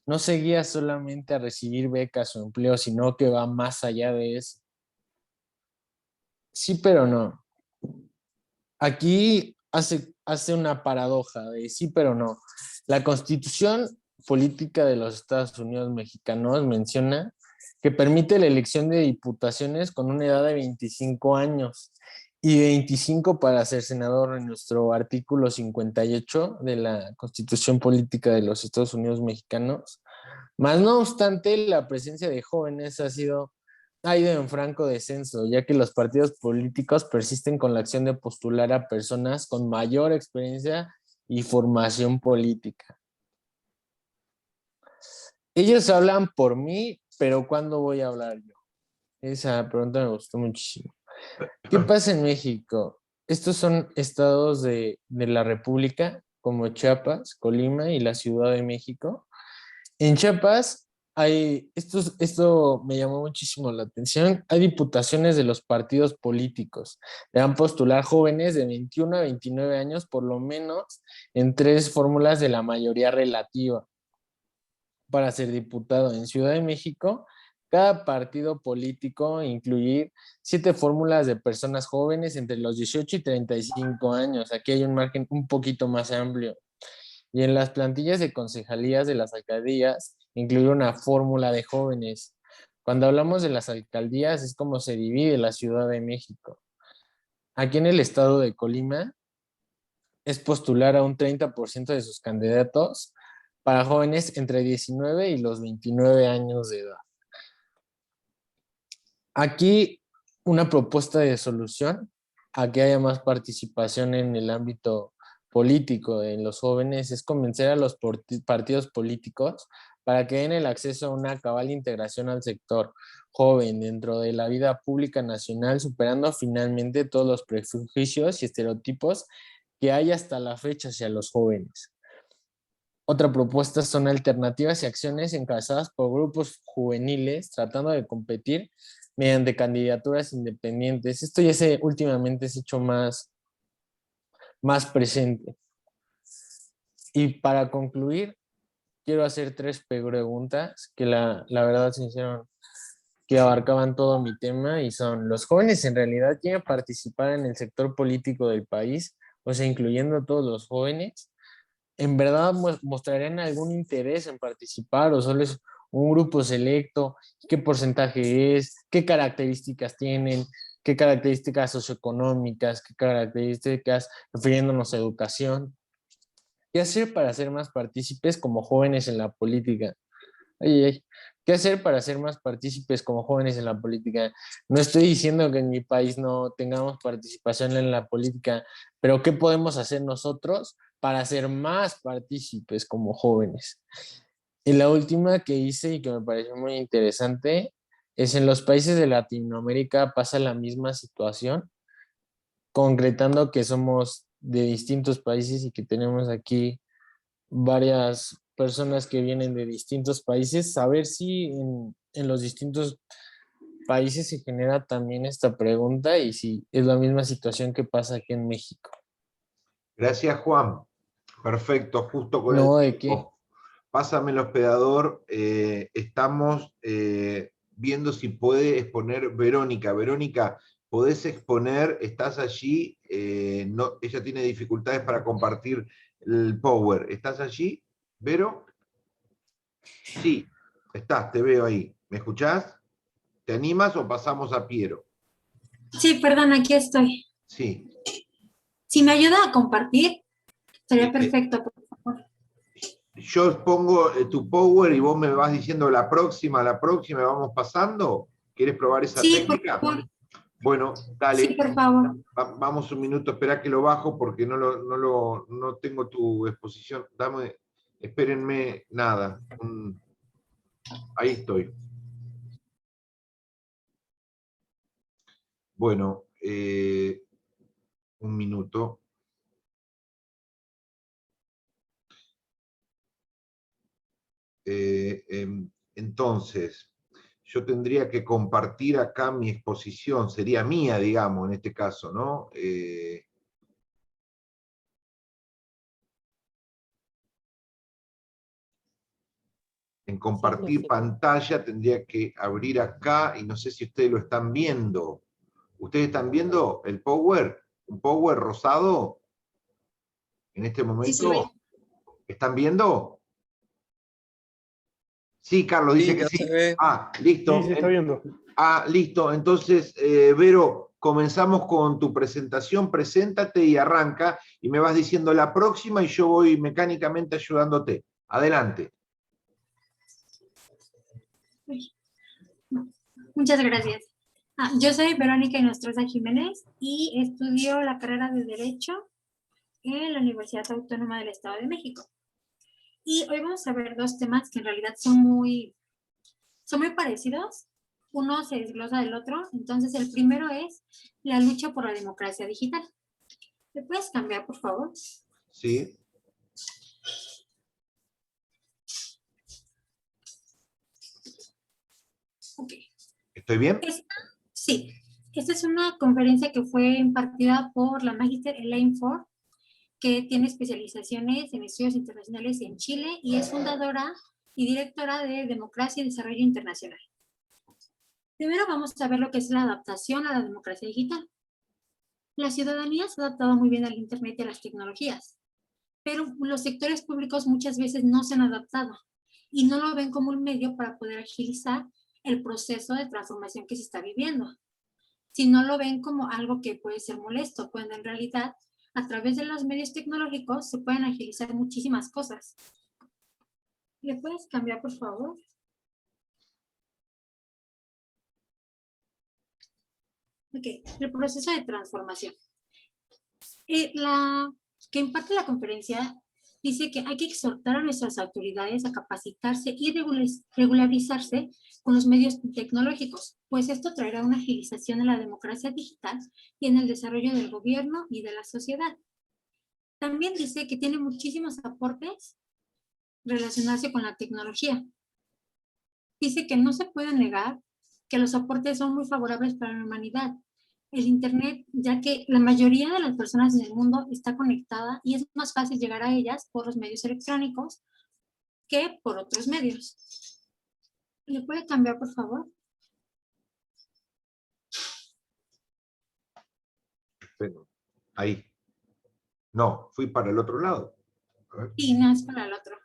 no se guía solamente a recibir becas o empleo, sino que va más allá de eso. Sí, pero no. Aquí hace una paradoja de sí, pero no. La Constitución política de los Estados Unidos mexicanos menciona que permite la elección de diputaciones con una edad de 25 años y 25 para ser senador en nuestro artículo 58 de la Constitución política de los Estados Unidos mexicanos. Más no obstante, la presencia de jóvenes ha ido en franco descenso, ya que los partidos políticos persisten con la acción de postular a personas con mayor experiencia y formación política. Ellos hablan por mí, pero ¿cuándo voy a hablar yo? Esa pregunta me gustó muchísimo. ¿Qué pasa en México? Estos son estados de la República, como Chiapas, Colima y la Ciudad de México. En Chiapas esto me llamó muchísimo la atención, hay diputaciones de los partidos políticos. Deberán postular jóvenes de 21 a 29 años, por lo menos en 3 fórmulas de la mayoría relativa para ser diputado. En Ciudad de México, cada partido político incluir 7 fórmulas de personas jóvenes entre los 18 y 35 años. Aquí hay un margen un poquito más amplio. Y en las plantillas de concejalías de las alcaldías, incluir una fórmula de jóvenes. Cuando hablamos de las alcaldías, es como se divide la Ciudad de México. Aquí en el estado de Colima, es postular a un 30% de sus candidatos para jóvenes entre 19 y los 29 años de edad. Aquí una propuesta de solución a que haya más participación en el ámbito político en los jóvenes es convencer a los partidos políticos para que den el acceso a una cabal integración al sector joven dentro de la vida pública nacional, superando finalmente todos los prejuicios y estereotipos que hay hasta la fecha hacia los jóvenes. Otra propuesta son alternativas y acciones encabezadas por grupos juveniles tratando de competir mediante candidaturas independientes. Esto ya últimamente se ha hecho más presente. Y para concluir, quiero hacer 3 preguntas que la verdad se hicieron que abarcaban todo mi tema y son: ¿los jóvenes en realidad quieren participar en el sector político del país? O sea, incluyendo a todos los jóvenes. ¿En verdad mostrarían algún interés en participar o solo es un grupo selecto? ¿Qué porcentaje es? ¿Qué características tienen? ¿Qué características socioeconómicas? ¿Qué características refiriéndonos a educación? ¿Qué hacer para ser más partícipes como jóvenes en la política? ¿Qué hacer para ser más partícipes como jóvenes en la política? No estoy diciendo que en mi país no tengamos participación en la política, pero ¿qué podemos hacer nosotros para ser más partícipes como jóvenes? Y la última que hice y que me pareció muy interesante es: en los países de Latinoamérica pasa la misma situación, concretando que somos de distintos países y que tenemos aquí varias personas que vienen de distintos países, saber si en los distintos países se genera también esta pregunta y si es la misma situación que pasa aquí en México. Gracias, Juan. Perfecto, justo con No, el ¿de tiempo. qué? Pásame el hospedador. Estamos viendo si puede exponer Verónica. Verónica, podés exponer, estás allí, no, ella tiene dificultades para compartir el Power. ¿Estás allí, Vero? Sí, estás, te veo ahí. ¿Me escuchás? ¿Te animas o pasamos a Piero? Sí, perdón, aquí estoy. Sí. Si me ayuda a compartir, sería Sí, perfecto, por favor. yo pongo tu Power y vos me vas diciendo la próxima, vamos pasando. ¿Quieres probar esa Sí, por técnica? favor. Bueno, Sí, dale. por favor. Vamos un minuto, espera que lo bajo porque no tengo tu exposición. Espérenme, nada. Ahí estoy. Bueno, un minuto. Entonces, yo tendría que compartir acá mi exposición, sería mía, digamos, en este caso, ¿no? En compartir pantalla tendría que abrir acá y no sé si ustedes lo están viendo. ¿Ustedes están viendo el Power? ¿Un Power rosado? En este momento. ¿Están viendo? Sí, Carlos dice que ya sí. se ve. Listo. Sí, se está viendo. Listo. Entonces, Vero, comenzamos con tu presentación. Preséntate y arranca y me vas diciendo la próxima y yo voy mecánicamente ayudándote. Adelante. Muchas gracias. Yo soy Verónica Inostroza Jiménez y estudio la carrera de Derecho en la Universidad Autónoma del Estado de México. Y hoy vamos a ver dos temas que en realidad son muy parecidos. Uno se desglosa del otro. Entonces, el primero es la lucha por la democracia digital. ¿Me puedes cambiar, por favor? Sí. Ok. ¿Estoy bien? Sí. Esta es una conferencia que fue impartida por la magíster Elaine Ford, que tiene especializaciones en estudios internacionales en Chile y es fundadora y directora de Democracia y Desarrollo Internacional. Primero vamos a ver lo que es la adaptación a la democracia digital. La ciudadanía se ha adaptado muy bien al Internet y a las tecnologías, pero los sectores públicos muchas veces no se han adaptado y no lo ven como un medio para poder agilizar el proceso de transformación que se está viviendo. Si no lo ven como algo que puede ser molesto, cuando en realidad a través de los medios tecnológicos se pueden agilizar muchísimas cosas. ¿Le puedes cambiar, por favor? Ok, el proceso de transformación. La que imparte la conferencia dice que hay que exhortar a nuestras autoridades a capacitarse y regularizarse con los medios tecnológicos, pues esto traerá una agilización en la democracia digital y en el desarrollo del gobierno y de la sociedad. También dice que tiene muchísimos aportes relacionarse con la tecnología. Dice que no se puede negar que los aportes son muy favorables para la humanidad. El Internet, ya que la mayoría de las personas en el mundo está conectada y es más fácil llegar a ellas por los medios electrónicos que por otros medios. ¿Le puede cambiar, por favor? Bueno, ahí. No, fui para el otro lado. Y no es para el otro.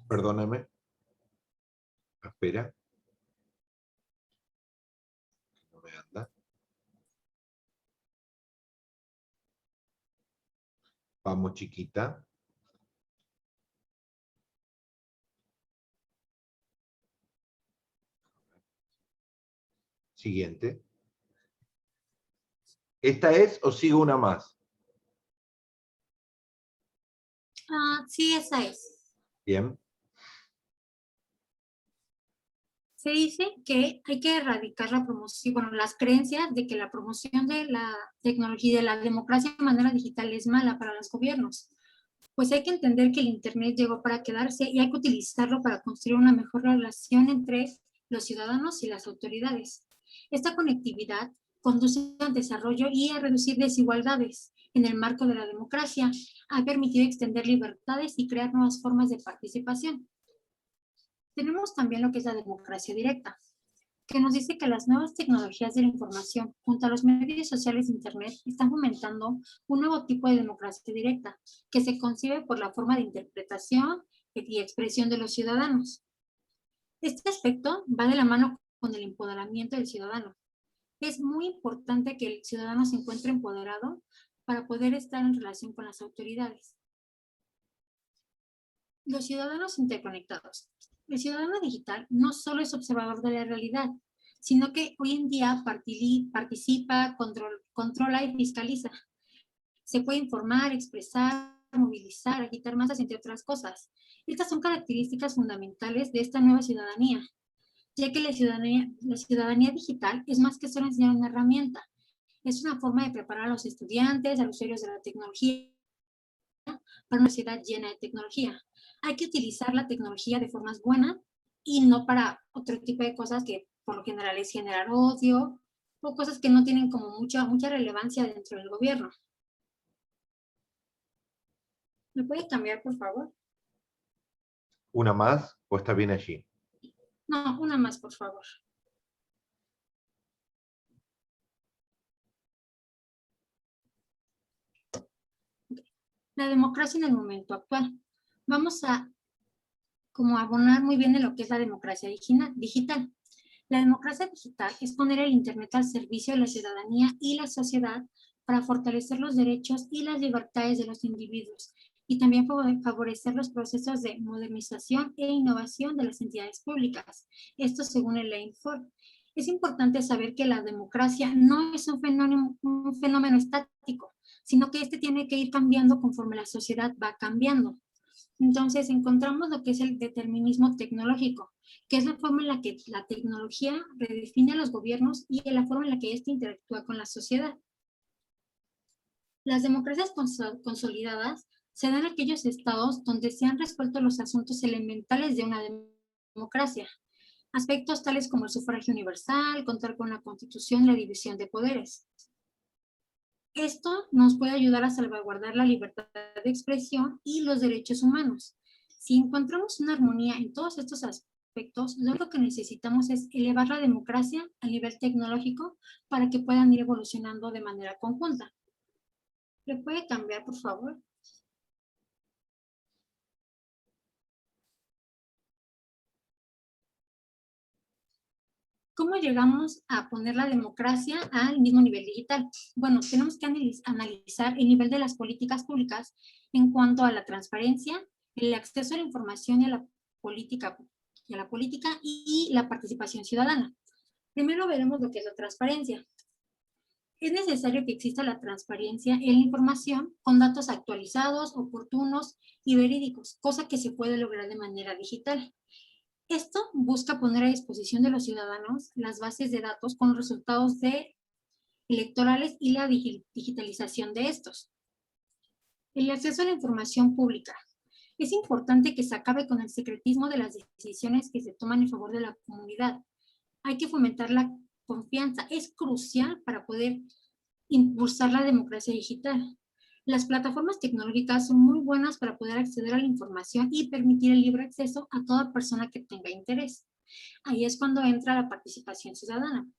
Perdóname. Espera. No me anda. Vamos, chiquita. Siguiente. ¿Esta es o sigo una más? Sí, esa es. Bien. Se dice que hay que erradicar la promoción, bueno, las creencias de que la promoción de la tecnología y de la democracia de manera digital es mala para los gobiernos. Pues hay que entender que el Internet llegó para quedarse y hay que utilizarlo para construir una mejor relación entre los ciudadanos y las autoridades. Esta conectividad conduce al desarrollo y a reducir desigualdades en el marco de la democracia, ha permitido extender libertades y crear nuevas formas de participación. Tenemos también lo que es la democracia directa. que nos dice que las nuevas tecnologías de la información junto a los medios sociales de Internet están fomentando un nuevo tipo de democracia directa, que se concibe por la forma de interpretación y expresión de los ciudadanos. Este aspecto va de la mano con el empoderamiento del ciudadano. Es muy importante que el ciudadano se encuentre empoderado para poder estar en relación con las autoridades. Los ciudadanos interconectados. El ciudadano digital no solo es observador de la realidad, sino que hoy en día participa, controla y fiscaliza. Se puede informar, expresar, movilizar, agitar masas, entre otras cosas. Estas son características fundamentales de esta nueva ciudadanía, ya que la ciudadanía digital es más que solo enseñar una herramienta. Es una forma de preparar a los estudiantes, a los usuarios de la tecnología, para una sociedad llena de tecnología. Hay que utilizar la tecnología de formas buenas y no para otro tipo de cosas que por lo general es generar odio o cosas que no tienen como mucha relevancia dentro del gobierno. ¿Me puede cambiar, por favor? ¿Una más o está bien allí? No, una más, por favor. La democracia en el momento actual. Vamos a como abonar muy bien en lo que es la democracia digital. La democracia digital es poner el Internet al servicio de la ciudadanía y la sociedad para fortalecer los derechos y las libertades de los individuos y también favorecer los procesos de modernización e innovación de las entidades públicas. Esto según el Lane-Ford. Es importante saber que la democracia no es un fenómeno estático, sino que este tiene que ir cambiando conforme la sociedad va cambiando. Entonces encontramos lo que es el determinismo tecnológico, que es la forma en la que la tecnología redefine a los gobiernos y la forma en la que éste interactúa con la sociedad. Las democracias consolidadas se dan en aquellos estados donde se han resuelto los asuntos elementales de una democracia. Aspectos tales como el sufragio universal, contar con la constitución y la división de poderes. Esto nos puede ayudar a salvaguardar la libertad de expresión y los derechos humanos. Si encontramos una armonía en todos estos aspectos, lo único que necesitamos es elevar la democracia a nivel tecnológico para que puedan ir evolucionando de manera conjunta. ¿Le puede cambiar, por favor? ¿Cómo llegamos a poner la democracia al mismo nivel digital? Bueno, tenemos que analizar el nivel de las políticas públicas en cuanto a la transparencia, el acceso a la información y a la política y la participación ciudadana. Primero veremos lo que es la transparencia. Es necesario que exista la transparencia en la información con datos actualizados, oportunos y verídicos, cosa que se puede lograr de manera digital. Esto busca poner a disposición de los ciudadanos las bases de datos con los resultados electorales y la digitalización de estos. El acceso a la información pública. Es importante que se acabe con el secretismo de las decisiones que se toman en favor de la comunidad. Hay que fomentar la confianza. Es crucial para poder impulsar la democracia digital. Las plataformas tecnológicas son muy buenas para poder acceder a la información y permitir el libre acceso a toda persona que tenga interés. Ahí es cuando entra la participación ciudadana.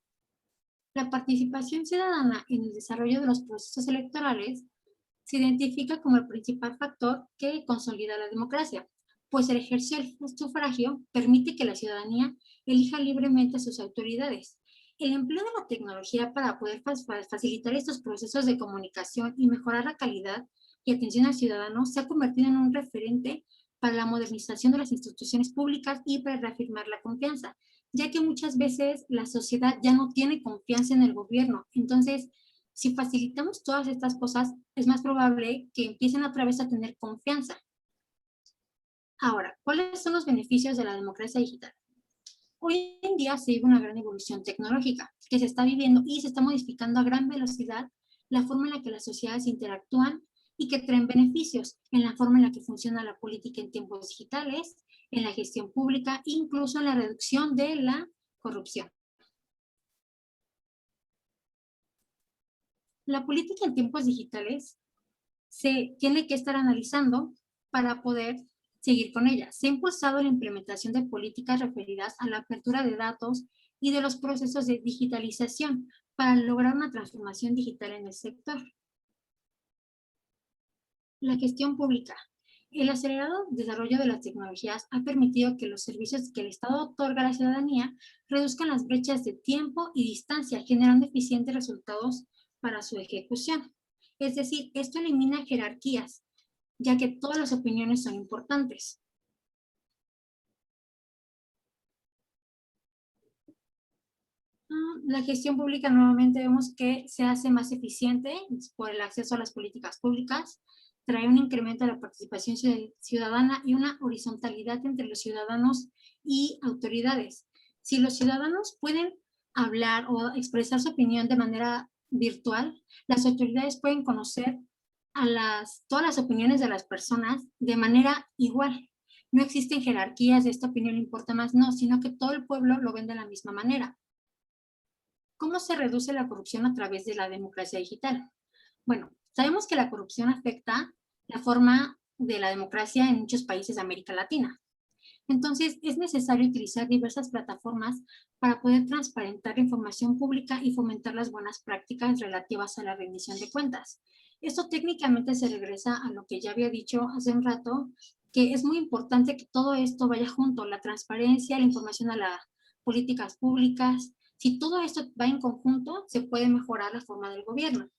La participación ciudadana en el desarrollo de los procesos electorales se identifica como el principal factor que consolida la democracia, pues el ejercicio del sufragio permite que la ciudadanía elija libremente a sus autoridades. El empleo de la tecnología para poder facilitar estos procesos de comunicación y mejorar la calidad y atención al ciudadano se ha convertido en un referente para la modernización de las instituciones públicas y para reafirmar la confianza, ya que muchas veces la sociedad ya no tiene confianza en el gobierno. Entonces, si facilitamos todas estas cosas, es más probable que empiecen otra vez a tener confianza. Ahora, ¿cuáles son los beneficios de la democracia digital? Hoy en día se vive una gran evolución tecnológica que se está viviendo y se está modificando a gran velocidad la forma en la que las sociedades interactúan y que traen beneficios en la forma en la que funciona la política en tiempos digitales, en la gestión pública, incluso en la reducción de la corrupción. La política en tiempos digitales se tiene que estar analizando para poder seguir con ella. Se ha impulsado la implementación de políticas referidas a la apertura de datos, y de los procesos de digitalización para lograr una transformación digital en el sector. La gestión pública. El acelerado desarrollo de las tecnologías ha permitido que los servicios que el Estado otorga a la ciudadanía reduzcan las brechas de tiempo y distancia, generando eficientes resultados para su ejecución. Es decir, esto elimina jerarquías, ya que todas las opiniones son importantes. La gestión pública nuevamente vemos que se hace más eficiente por el acceso a las políticas públicas, trae un incremento de la participación ciudadana y una horizontalidad entre los ciudadanos y autoridades. Si los ciudadanos pueden hablar o expresar su opinión de manera virtual, las autoridades pueden conocer todas las opiniones de las personas de manera igual. No existen jerarquías de esta opinión importa más, no, sino que todo el pueblo lo ven de la misma manera. ¿Cómo se reduce la corrupción a través de la democracia digital? Bueno, sabemos que la corrupción afecta la forma de la democracia en muchos países de América Latina. Entonces, es necesario utilizar diversas plataformas para poder transparentar la información pública y fomentar las buenas prácticas relativas a la rendición de cuentas. Esto técnicamente se regresa a lo que ya había dicho hace un rato, que es muy importante que todo esto vaya junto, la transparencia, la información a las políticas públicas. Si todo esto va en conjunto, se puede mejorar la forma del gobierno.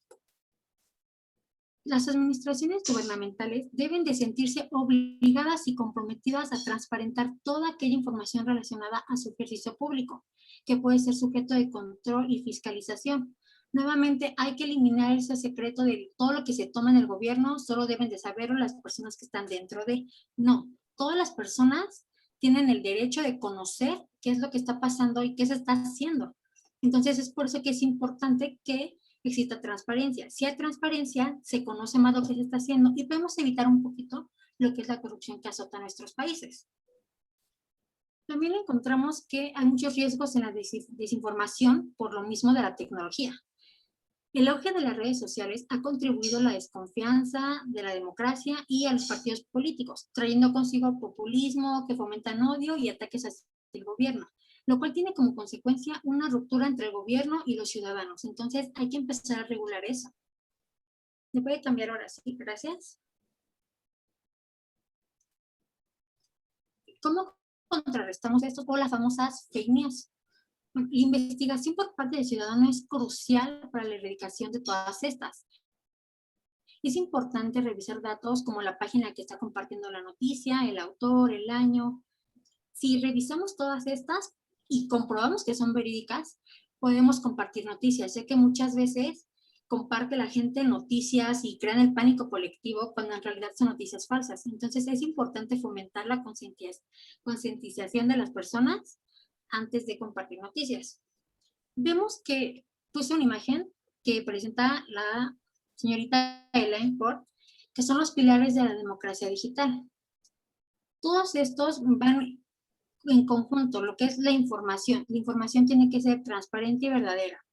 Las administraciones gubernamentales deben de sentirse obligadas y comprometidas a transparentar toda aquella información relacionada a su ejercicio público, que puede ser sujeto de control y fiscalización. Nuevamente, hay que eliminar ese secreto de todo lo que se toma en el gobierno, solo deben de saberlo las personas que están dentro de. No, todas las personas tienen el derecho de conocer qué es lo que está pasando y qué se está haciendo. Entonces, es por eso que es importante que exista transparencia. Si hay transparencia, se conoce más lo que se está haciendo y podemos evitar un poquito lo que es la corrupción que azota a nuestros países. También encontramos que hay muchos riesgos en la desinformación por lo mismo de la tecnología. El auge de las redes sociales ha contribuido a la desconfianza de la democracia y a los partidos políticos, trayendo consigo populismo que fomentan odio y ataques hacia el gobierno, lo cual tiene como consecuencia una ruptura entre el gobierno y los ciudadanos. Entonces hay que empezar a regular eso. ¿Me puede cambiar ahora? Sí, gracias. ¿Cómo contrarrestamos esto? O las famosas fake news. La investigación por parte del ciudadano es crucial para la erradicación de todas estas. Es importante revisar datos como la página que está compartiendo la noticia, el autor, el año. Si revisamos todas estas y comprobamos que son verídicas, podemos compartir noticias, ya que muchas veces comparte la gente noticias y crean el pánico colectivo cuando en realidad son noticias falsas. Entonces es importante fomentar la concientización de las personas antes de compartir noticias. Vemos que puse una imagen que presenta la señorita Elaine Port, que son los pilares de la democracia digital. Todos estos van en conjunto, lo que es la información. La información tiene que ser transparente y verdadera.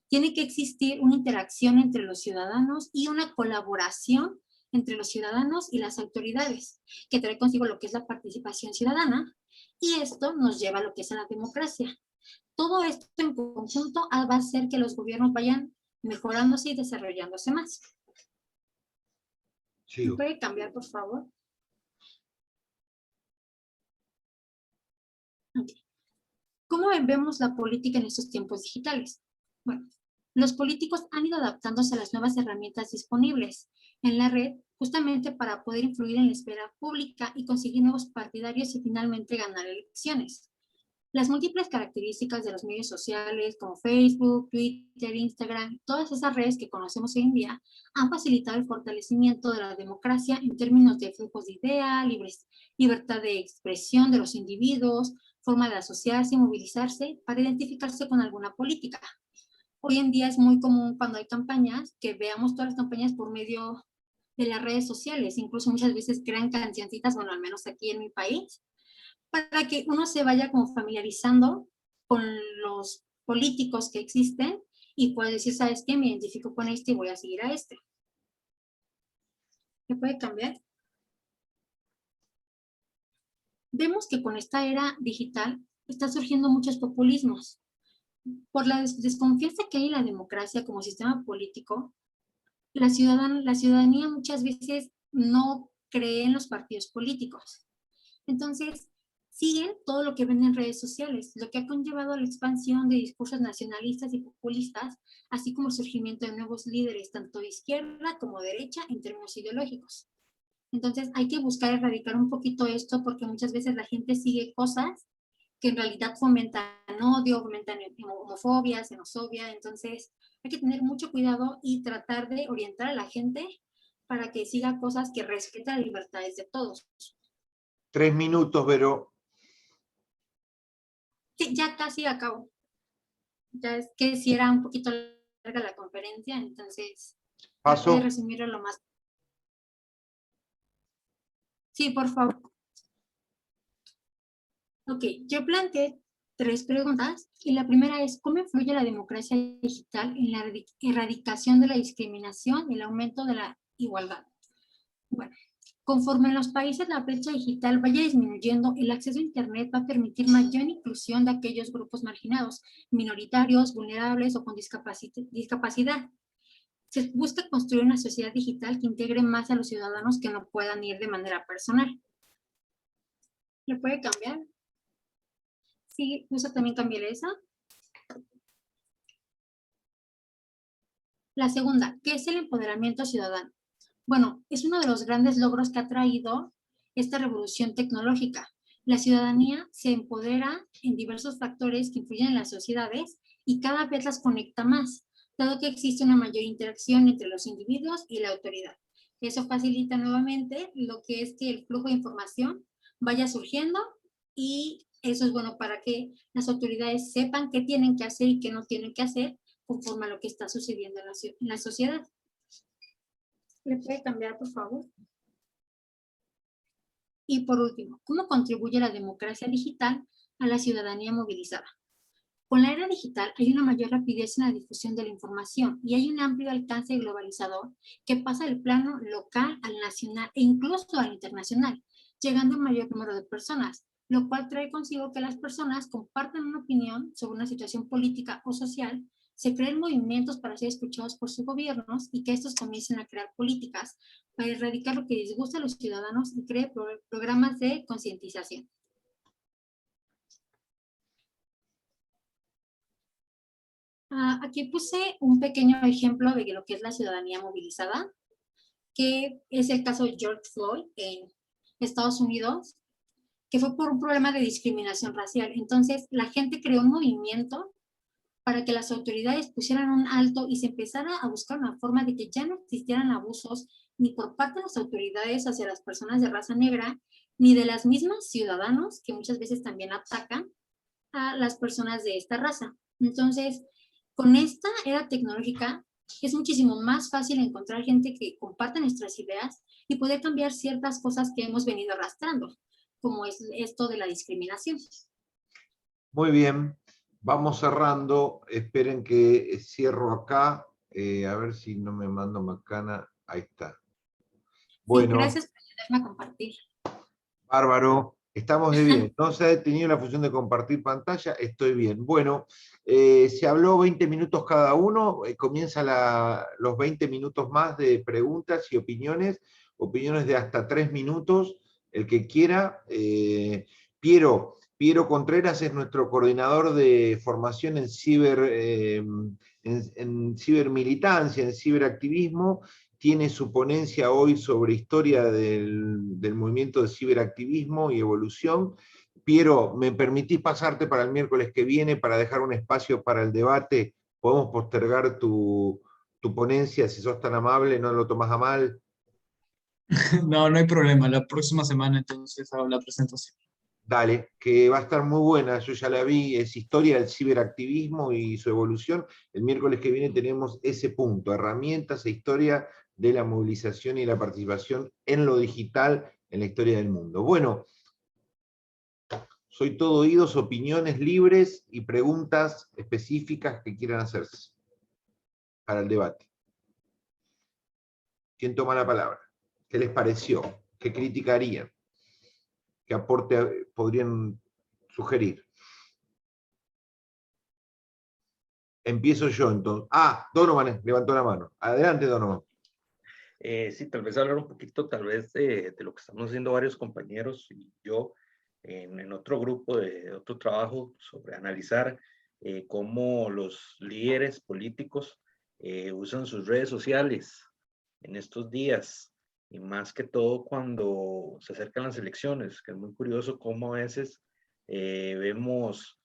Tiene que existir una interacción entre los ciudadanos y una colaboración entre los ciudadanos y las autoridades, que trae consigo lo que es la participación ciudadana, y esto nos lleva a lo que es la democracia. Todo esto en conjunto va a hacer que los gobiernos vayan mejorándose y desarrollándose más. ¿Me puede cambiar, por favor? Okay. ¿Cómo vemos la política en estos tiempos digitales? Bueno, los políticos han ido adaptándose a las nuevas herramientas disponibles en la red justamente para poder influir en la esfera pública y conseguir nuevos partidarios y finalmente ganar elecciones. Las múltiples características de los medios sociales como Facebook, Twitter, Instagram, todas esas redes que conocemos hoy en día han facilitado el fortalecimiento de la democracia en términos de flujos de ideas, libertad de expresión de los individuos, forma de asociarse y movilizarse para identificarse con alguna política. Hoy en día es muy común cuando hay campañas que veamos todas las campañas por medio de las redes sociales, incluso muchas veces crean cancioncitas, bueno, al menos aquí en mi país, para que uno se vaya como familiarizando con los políticos que existen y puede decir, ¿sabes qué? Me identifico con este y voy a seguir a este. ¿Me puede cambiar? Vemos que con esta era digital están surgiendo muchos populismos. por la desconfianza que hay en la democracia como sistema político, la ciudadanía muchas veces no cree en los partidos políticos. Entonces, siguen todo lo que ven en redes sociales, lo que ha conllevado a la expansión de discursos nacionalistas y populistas, así como el surgimiento de nuevos líderes, tanto de izquierda como derecha, en términos ideológicos. Entonces, hay que buscar erradicar un poquito esto, porque muchas veces la gente sigue cosas que en realidad fomentan odio, fomentan homofobia, xenofobia. Entonces, hay que tener mucho cuidado y tratar de orientar a la gente para que siga cosas que respeten las libertades de todos. 3 minutos, Vero. Sí, ya casi acabo. Ya es que si era un poquito larga la conferencia, entonces traté de resumirlo lo más. Sí, por favor. Ok, yo planteé 3 preguntas y la primera es, ¿cómo influye la democracia digital en la erradicación de la discriminación y el aumento de la igualdad? Bueno, conforme en los países la brecha digital vaya disminuyendo, el acceso a Internet va a permitir mayor inclusión de aquellos grupos marginados, minoritarios, vulnerables o con discapacidad. Se busca construir una sociedad digital que integre más a los ciudadanos que no puedan ir de manera personal. ¿Le puede cambiar? Sí, ¿gusta también cambiar esa? La segunda, ¿qué es el empoderamiento ciudadano? Bueno, es uno de los grandes logros que ha traído esta revolución tecnológica. La ciudadanía se empodera en diversos factores que influyen en las sociedades y cada vez las conecta más, dado que existe una mayor interacción entre los individuos y la autoridad. Eso facilita nuevamente lo que es que el flujo de información vaya surgiendo y eso es bueno para que las autoridades sepan qué tienen que hacer y qué no tienen que hacer conforme a lo que está sucediendo en la sociedad. ¿Le puede cambiar, por favor? Y por último, ¿cómo contribuye la democracia digital a la ciudadanía movilizada? Con la era digital hay una mayor rapidez en la difusión de la información y hay un amplio alcance globalizador que pasa del plano local al nacional e incluso al internacional, llegando a un mayor número de personas, lo cual trae consigo que las personas compartan una opinión sobre una situación política o social, se creen movimientos para ser escuchados por sus gobiernos y que estos comiencen a crear políticas para erradicar lo que disgusta a los ciudadanos y cree programas de concientización. Aquí puse un pequeño ejemplo de lo que es la ciudadanía movilizada, que es el caso de George Floyd en Estados Unidos, que fue por un problema de discriminación racial. Entonces, la gente creó un movimiento para que las autoridades pusieran un alto y se empezara a buscar una forma de que ya no existieran abusos ni por parte de las autoridades hacia las personas de raza negra, ni de las mismas ciudadanos que muchas veces también atacan a las personas de esta raza. Entonces, con esta era tecnológica es muchísimo más fácil encontrar gente que comparte nuestras ideas y poder cambiar ciertas cosas que hemos venido arrastrando, como es esto de la discriminación. Muy bien, vamos cerrando. Esperen que cierro acá. A ver si no me mando macana. Ahí está. Bueno. Sí, gracias por ayudarme a compartir. Bárbaro. Estamos de bien. No se ha detenido la función de compartir pantalla. Estoy bien. Bueno, se habló 20 minutos cada uno. Comienzan los 20 minutos más de preguntas y opiniones. Opiniones de hasta 3 minutos. El que quiera. Piero Contreras es nuestro coordinador de formación en cibermilitancia, en ciberactivismo. Tiene su ponencia hoy sobre historia del movimiento de ciberactivismo y evolución. Piero, ¿me permitís pasarte para el miércoles que viene para dejar un espacio para el debate? ¿Podemos postergar tu ponencia, si sos tan amable, no lo tomás a mal? No, no hay problema. La próxima semana entonces hago la presentación. Dale, que va a estar muy buena, yo ya la vi, es historia del ciberactivismo y su evolución. El miércoles que viene tenemos ese punto, herramientas e historia de la movilización y la participación en lo digital en la historia del mundo. Bueno, soy todo oídos, opiniones libres y preguntas específicas que quieran hacerse para el debate. ¿Quién toma la palabra? ¿Qué les pareció? ¿Qué criticarían? ¿Qué aporte podrían sugerir? Empiezo yo entonces. Donovan levantó la mano. Adelante, Donovan. Sí, tal vez hablar un poquito, tal vez, de lo que estamos haciendo varios compañeros y yo en otro grupo, de otro trabajo, sobre analizar cómo los líderes políticos usan sus redes sociales en estos días, y más que todo cuando se acercan las elecciones, que es muy curioso cómo a veces vemos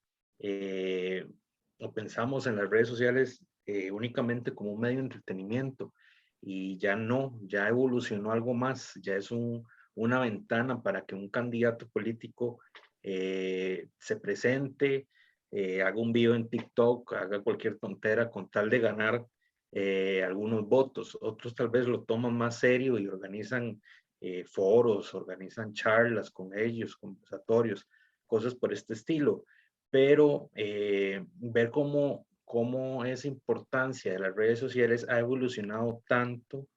o pensamos en las redes sociales únicamente como un medio de entretenimiento, y ya no, ya evolucionó algo más, ya es una ventana para que un candidato político se presente, haga un video en TikTok, haga cualquier tontera con tal de ganar algunos votos. Otros tal vez lo toman más serio y organizan foros, organizan charlas con ellos, conversatorios, cosas por este estilo. Pero ver cómo esa importancia de las redes sociales ha evolucionado tanto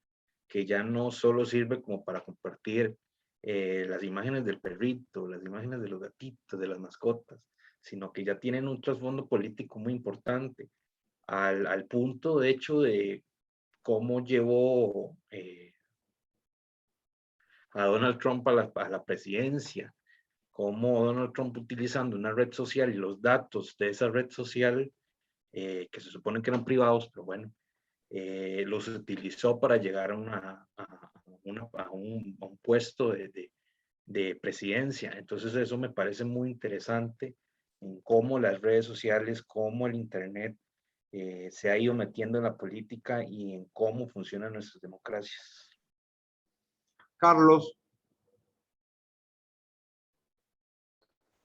que ya no solo sirve como para compartir las imágenes del perrito, las imágenes de los gatitos, de las mascotas, sino que ya tienen un trasfondo político muy importante, al punto de hecho de cómo llevó a Donald Trump a la presidencia, cómo Donald Trump, utilizando una red social y los datos de esa red social, que se supone que eran privados, pero bueno, los utilizó para llegar a un puesto de presidencia. Entonces eso me parece muy interesante, en cómo las redes sociales, cómo el Internet se ha ido metiendo en la política y en cómo funcionan nuestras democracias. Carlos.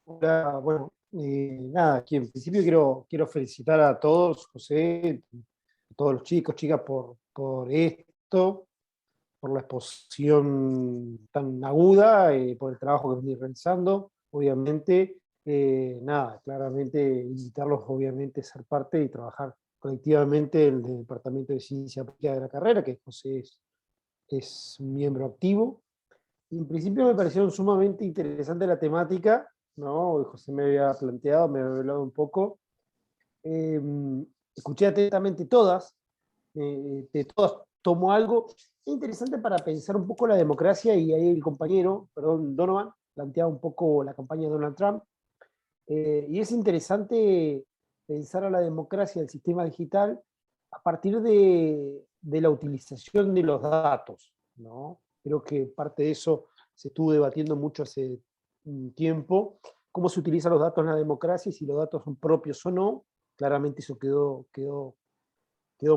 Hola, bueno, nada, aquí en principio quiero felicitar a todos, José, a todos los chicos, chicas, por esto, por la exposición tan aguda, por el trabajo que venís realizando, obviamente, nada, claramente invitarlos, obviamente, a ser parte y trabajar colectivamente en el Departamento de Ciencia Aplicada de la carrera, que José es un miembro activo. Y en principio me pareció sumamente interesante la temática, ¿no? José me había planteado, me había hablado un poco. Escuché atentamente todas, de todas tomo algo. Es interesante para pensar un poco la democracia, y ahí el compañero, perdón, Donovan, planteaba un poco la campaña de Donald Trump. Y es interesante pensar a la democracia, el sistema digital, a partir de la utilización de los datos, ¿no? Creo que parte de eso se estuvo debatiendo mucho hace un tiempo, cómo se utilizan los datos en la democracia y si los datos son propios o no. Claramente eso quedó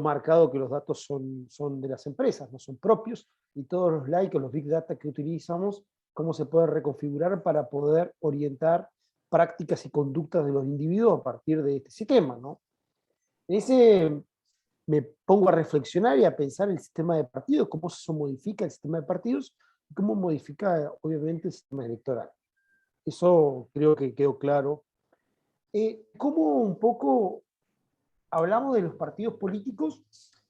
marcado, que los datos son de las empresas, no son propios, y todos los likes o los big data que utilizamos, cómo se puede reconfigurar para poder orientar prácticas y conductas de los individuos a partir de este sistema, ¿no? Me pongo a reflexionar y a pensar el sistema de partidos, cómo se modifica el sistema de partidos y cómo modifica, obviamente, el sistema electoral. Eso creo que quedó claro. Cómo un poco hablamos de los partidos políticos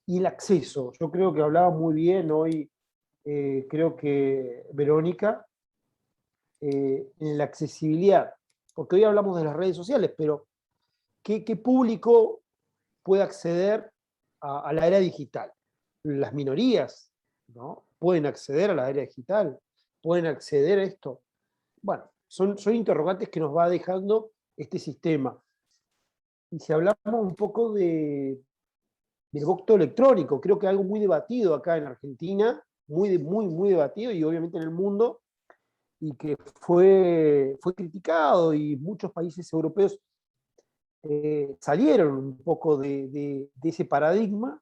y el acceso. Yo creo que hablaba muy bien hoy, creo que Verónica, en la accesibilidad, porque hoy hablamos de las redes sociales, pero ¿qué público puede acceder a la era digital? Las minorías, ¿no? Pueden acceder a la era digital, pueden acceder a esto. Bueno, son interrogantes que nos va dejando este sistema. Y si hablamos un poco del voto electrónico, creo que algo muy debatido acá en Argentina, muy debatido, y obviamente en el mundo, y que fue criticado, y muchos países europeos salieron un poco de ese paradigma,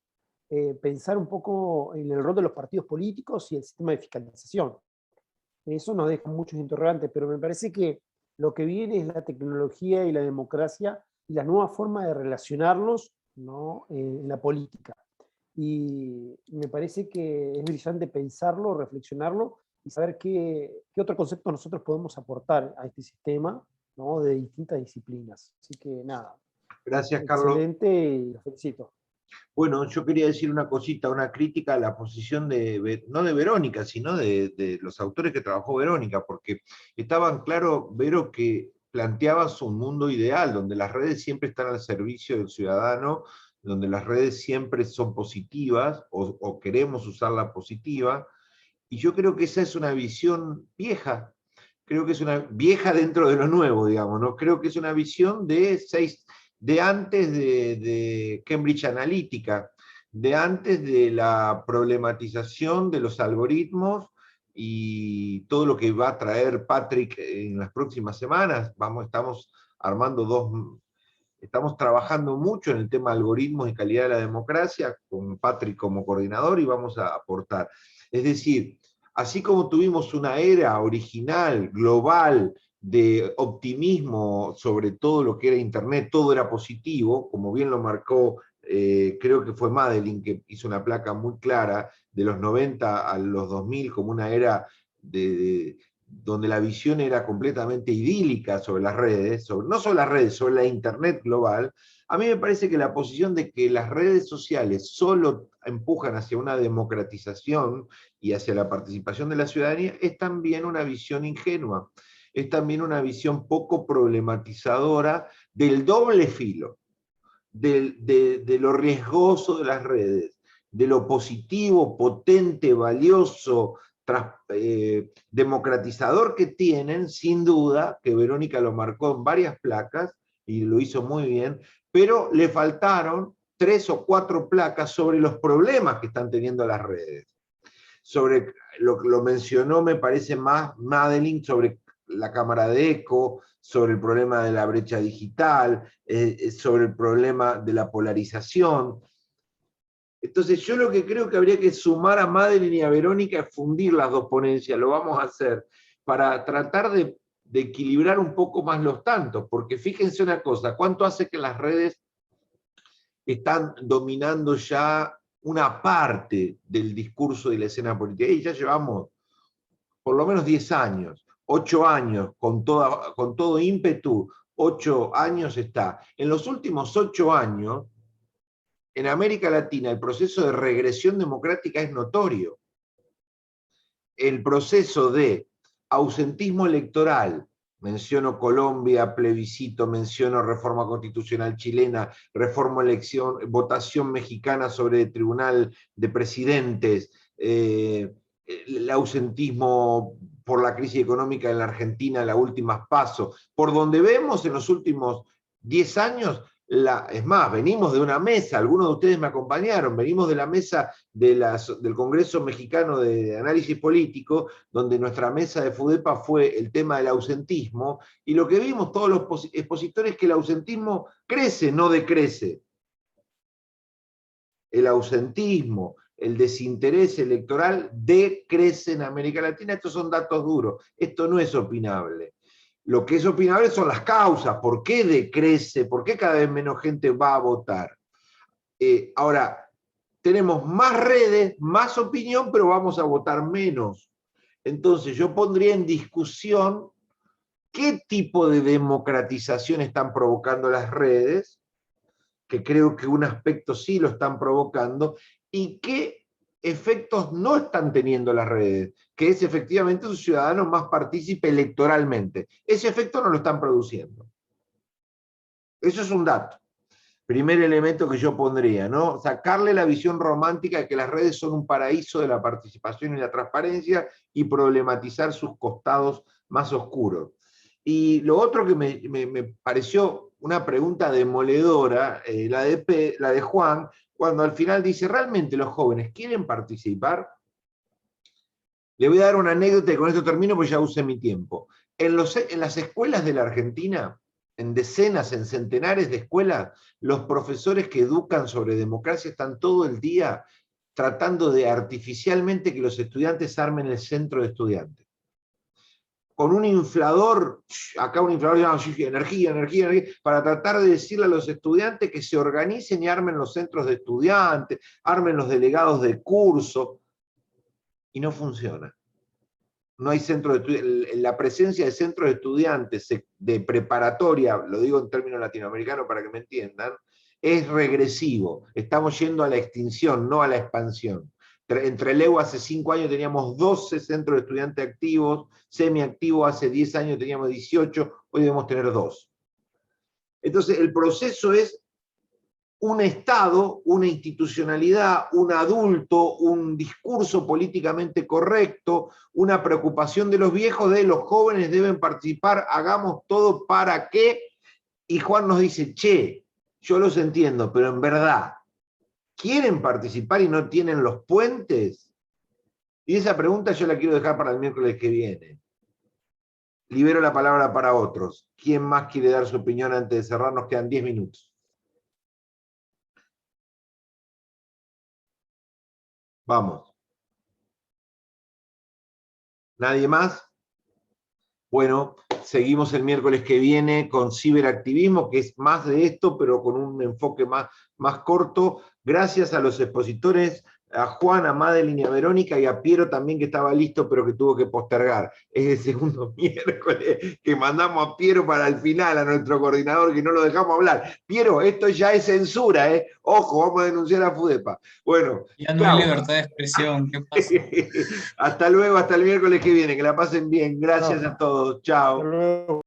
pensar un poco en el rol de los partidos políticos y el sistema de fiscalización. Eso nos deja muchos interrogantes, pero me parece que lo que viene es la tecnología y la democracia y la nueva forma de relacionarnos, ¿no? En la política. Y me parece que es brillante pensarlo, reflexionarlo y saber qué otro concepto nosotros podemos aportar a este sistema, ¿no? De distintas disciplinas. Así que nada. Gracias, Carlos. Excelente, y los felicito. Bueno, yo quería decir una cosita, una crítica a la posición no de Verónica, sino de los autores que trabajó Verónica, porque estaban claro, Vero, que planteabas un mundo ideal, donde las redes siempre están al servicio del ciudadano, donde las redes siempre son positivas, o queremos usarla positiva, y yo creo que esa es una visión vieja, creo que es una vieja dentro de lo nuevo, digamos, ¿no? Creo que es una visión de antes de Cambridge Analytica, de antes de la problematización de los algoritmos y todo lo que va a traer Patrick en las próximas semanas. Estamos trabajando mucho en el tema de algoritmos y calidad de la democracia, con Patrick como coordinador, y vamos a aportar. Es decir, así como tuvimos una era original, global, de optimismo sobre todo lo que era Internet, todo era positivo, como bien lo marcó, creo que fue Madeline, que hizo una placa muy clara, de los 90 a los 2000, como una era donde la visión era completamente idílica sobre las redes, no sobre las redes, sobre la Internet global. A mí me parece que la posición de que las redes sociales solo empujan hacia una democratización y hacia la participación de la ciudadanía es también una visión ingenua, es también una visión poco problematizadora del doble filo, de lo riesgoso de las redes, de lo positivo, potente, valioso, democratizador que tienen, sin duda, que Verónica lo marcó en varias placas, y lo hizo muy bien, pero le faltaron 3 o 4 placas sobre los problemas que están teniendo las redes. Sobre lo mencionó, me parece más Madeline, sobre la cámara de eco, sobre el problema de la brecha digital, sobre el problema de la polarización. Entonces yo lo que creo que habría que sumar a Madeline y a Verónica es fundir las dos ponencias, lo vamos a hacer, para tratar de equilibrar un poco más los tantos, porque fíjense una cosa, ¿cuánto hace que las redes están dominando ya una parte del discurso de la escena política? Y ya llevamos por lo menos 10 años, 8 años, con todo ímpetu, 8 años está. En los últimos 8 años, en América Latina, el proceso de regresión democrática es notorio. El proceso de ausentismo electoral, menciono Colombia, plebiscito, menciono reforma constitucional chilena, votación mexicana sobre el tribunal de presidentes, el ausentismo por la crisis económica en la Argentina, las últimas PASO, por donde vemos en los últimos 10 años, es más, venimos de una mesa, algunos de ustedes me acompañaron, venimos de la mesa del Congreso Mexicano de Análisis Político, donde nuestra mesa de FUDEPA fue el tema del ausentismo, y lo que vimos todos los expositores es que el ausentismo crece, no decrece. El ausentismo, el desinterés electoral decrece en América Latina. Estos son datos duros, esto no es opinable. Lo que es opinable son las causas, por qué decrece, por qué cada vez menos gente va a votar. Ahora, tenemos más redes, más opinión, pero vamos a votar menos. Entonces yo pondría en discusión qué tipo de democratización están provocando las redes, que creo que un aspecto sí lo están provocando, y qué efectos no están teniendo las redes, que es efectivamente un ciudadano más partícipe electoralmente. Ese efecto no lo están produciendo. Eso es un dato. Primer elemento que yo pondría, ¿no? Sacarle la visión romántica de que las redes son un paraíso de la participación y la transparencia y problematizar sus costados más oscuros. Y lo otro que me pareció una pregunta demoledora, la de Juan, cuando al final dice, ¿realmente los jóvenes quieren participar? Le voy a dar una anécdota y con esto termino porque ya usé mi tiempo. En las escuelas de la Argentina, en decenas, en centenares de escuelas, los profesores que educan sobre democracia están todo el día tratando de artificialmente que los estudiantes armen el centro de estudiantes. Con un inflador, acá un inflador llama energía, para tratar de decirle a los estudiantes que se organicen y armen los centros de estudiantes, armen los delegados de curso, y no funciona. No hay centro de estudiantes, la presencia de centros de estudiantes de preparatoria, lo digo en términos latinoamericanos para que me entiendan, es regresivo. Estamos yendo a la extinción, no a la expansión. Entre Trelew hace 5 años teníamos 12 centros de estudiantes activos, semiactivos hace 10 años teníamos 18, hoy debemos tener 2. Entonces, el proceso es un Estado, una institucionalidad, un adulto, un discurso políticamente correcto, una preocupación de los viejos, de los jóvenes deben participar, hagamos todo para qué. Y Juan nos dice, che, yo los entiendo, pero en verdad, ¿quieren participar y no tienen los puentes? Y esa pregunta yo la quiero dejar para el miércoles que viene. Libero la palabra para otros. ¿Quién más quiere dar su opinión antes de cerrar? Nos quedan 10 minutos. Vamos. ¿Nadie más? Bueno, seguimos el miércoles que viene con ciberactivismo, que es más de esto, pero con un enfoque más corto. Gracias a los expositores, a Juan, a Madeline y a Verónica, y a Piero también, que estaba listo, pero que tuvo que postergar. Es el segundo miércoles que mandamos a Piero para el final, a nuestro coordinador, que no lo dejamos hablar. Piero, esto ya es censura, ¿eh? Ojo, vamos a denunciar a FUDEPA. Bueno, ya no hay libertad de expresión, ¿qué pasa? Hasta luego, hasta el miércoles que viene, que la pasen bien. Gracias a todos. Chao. Hasta luego.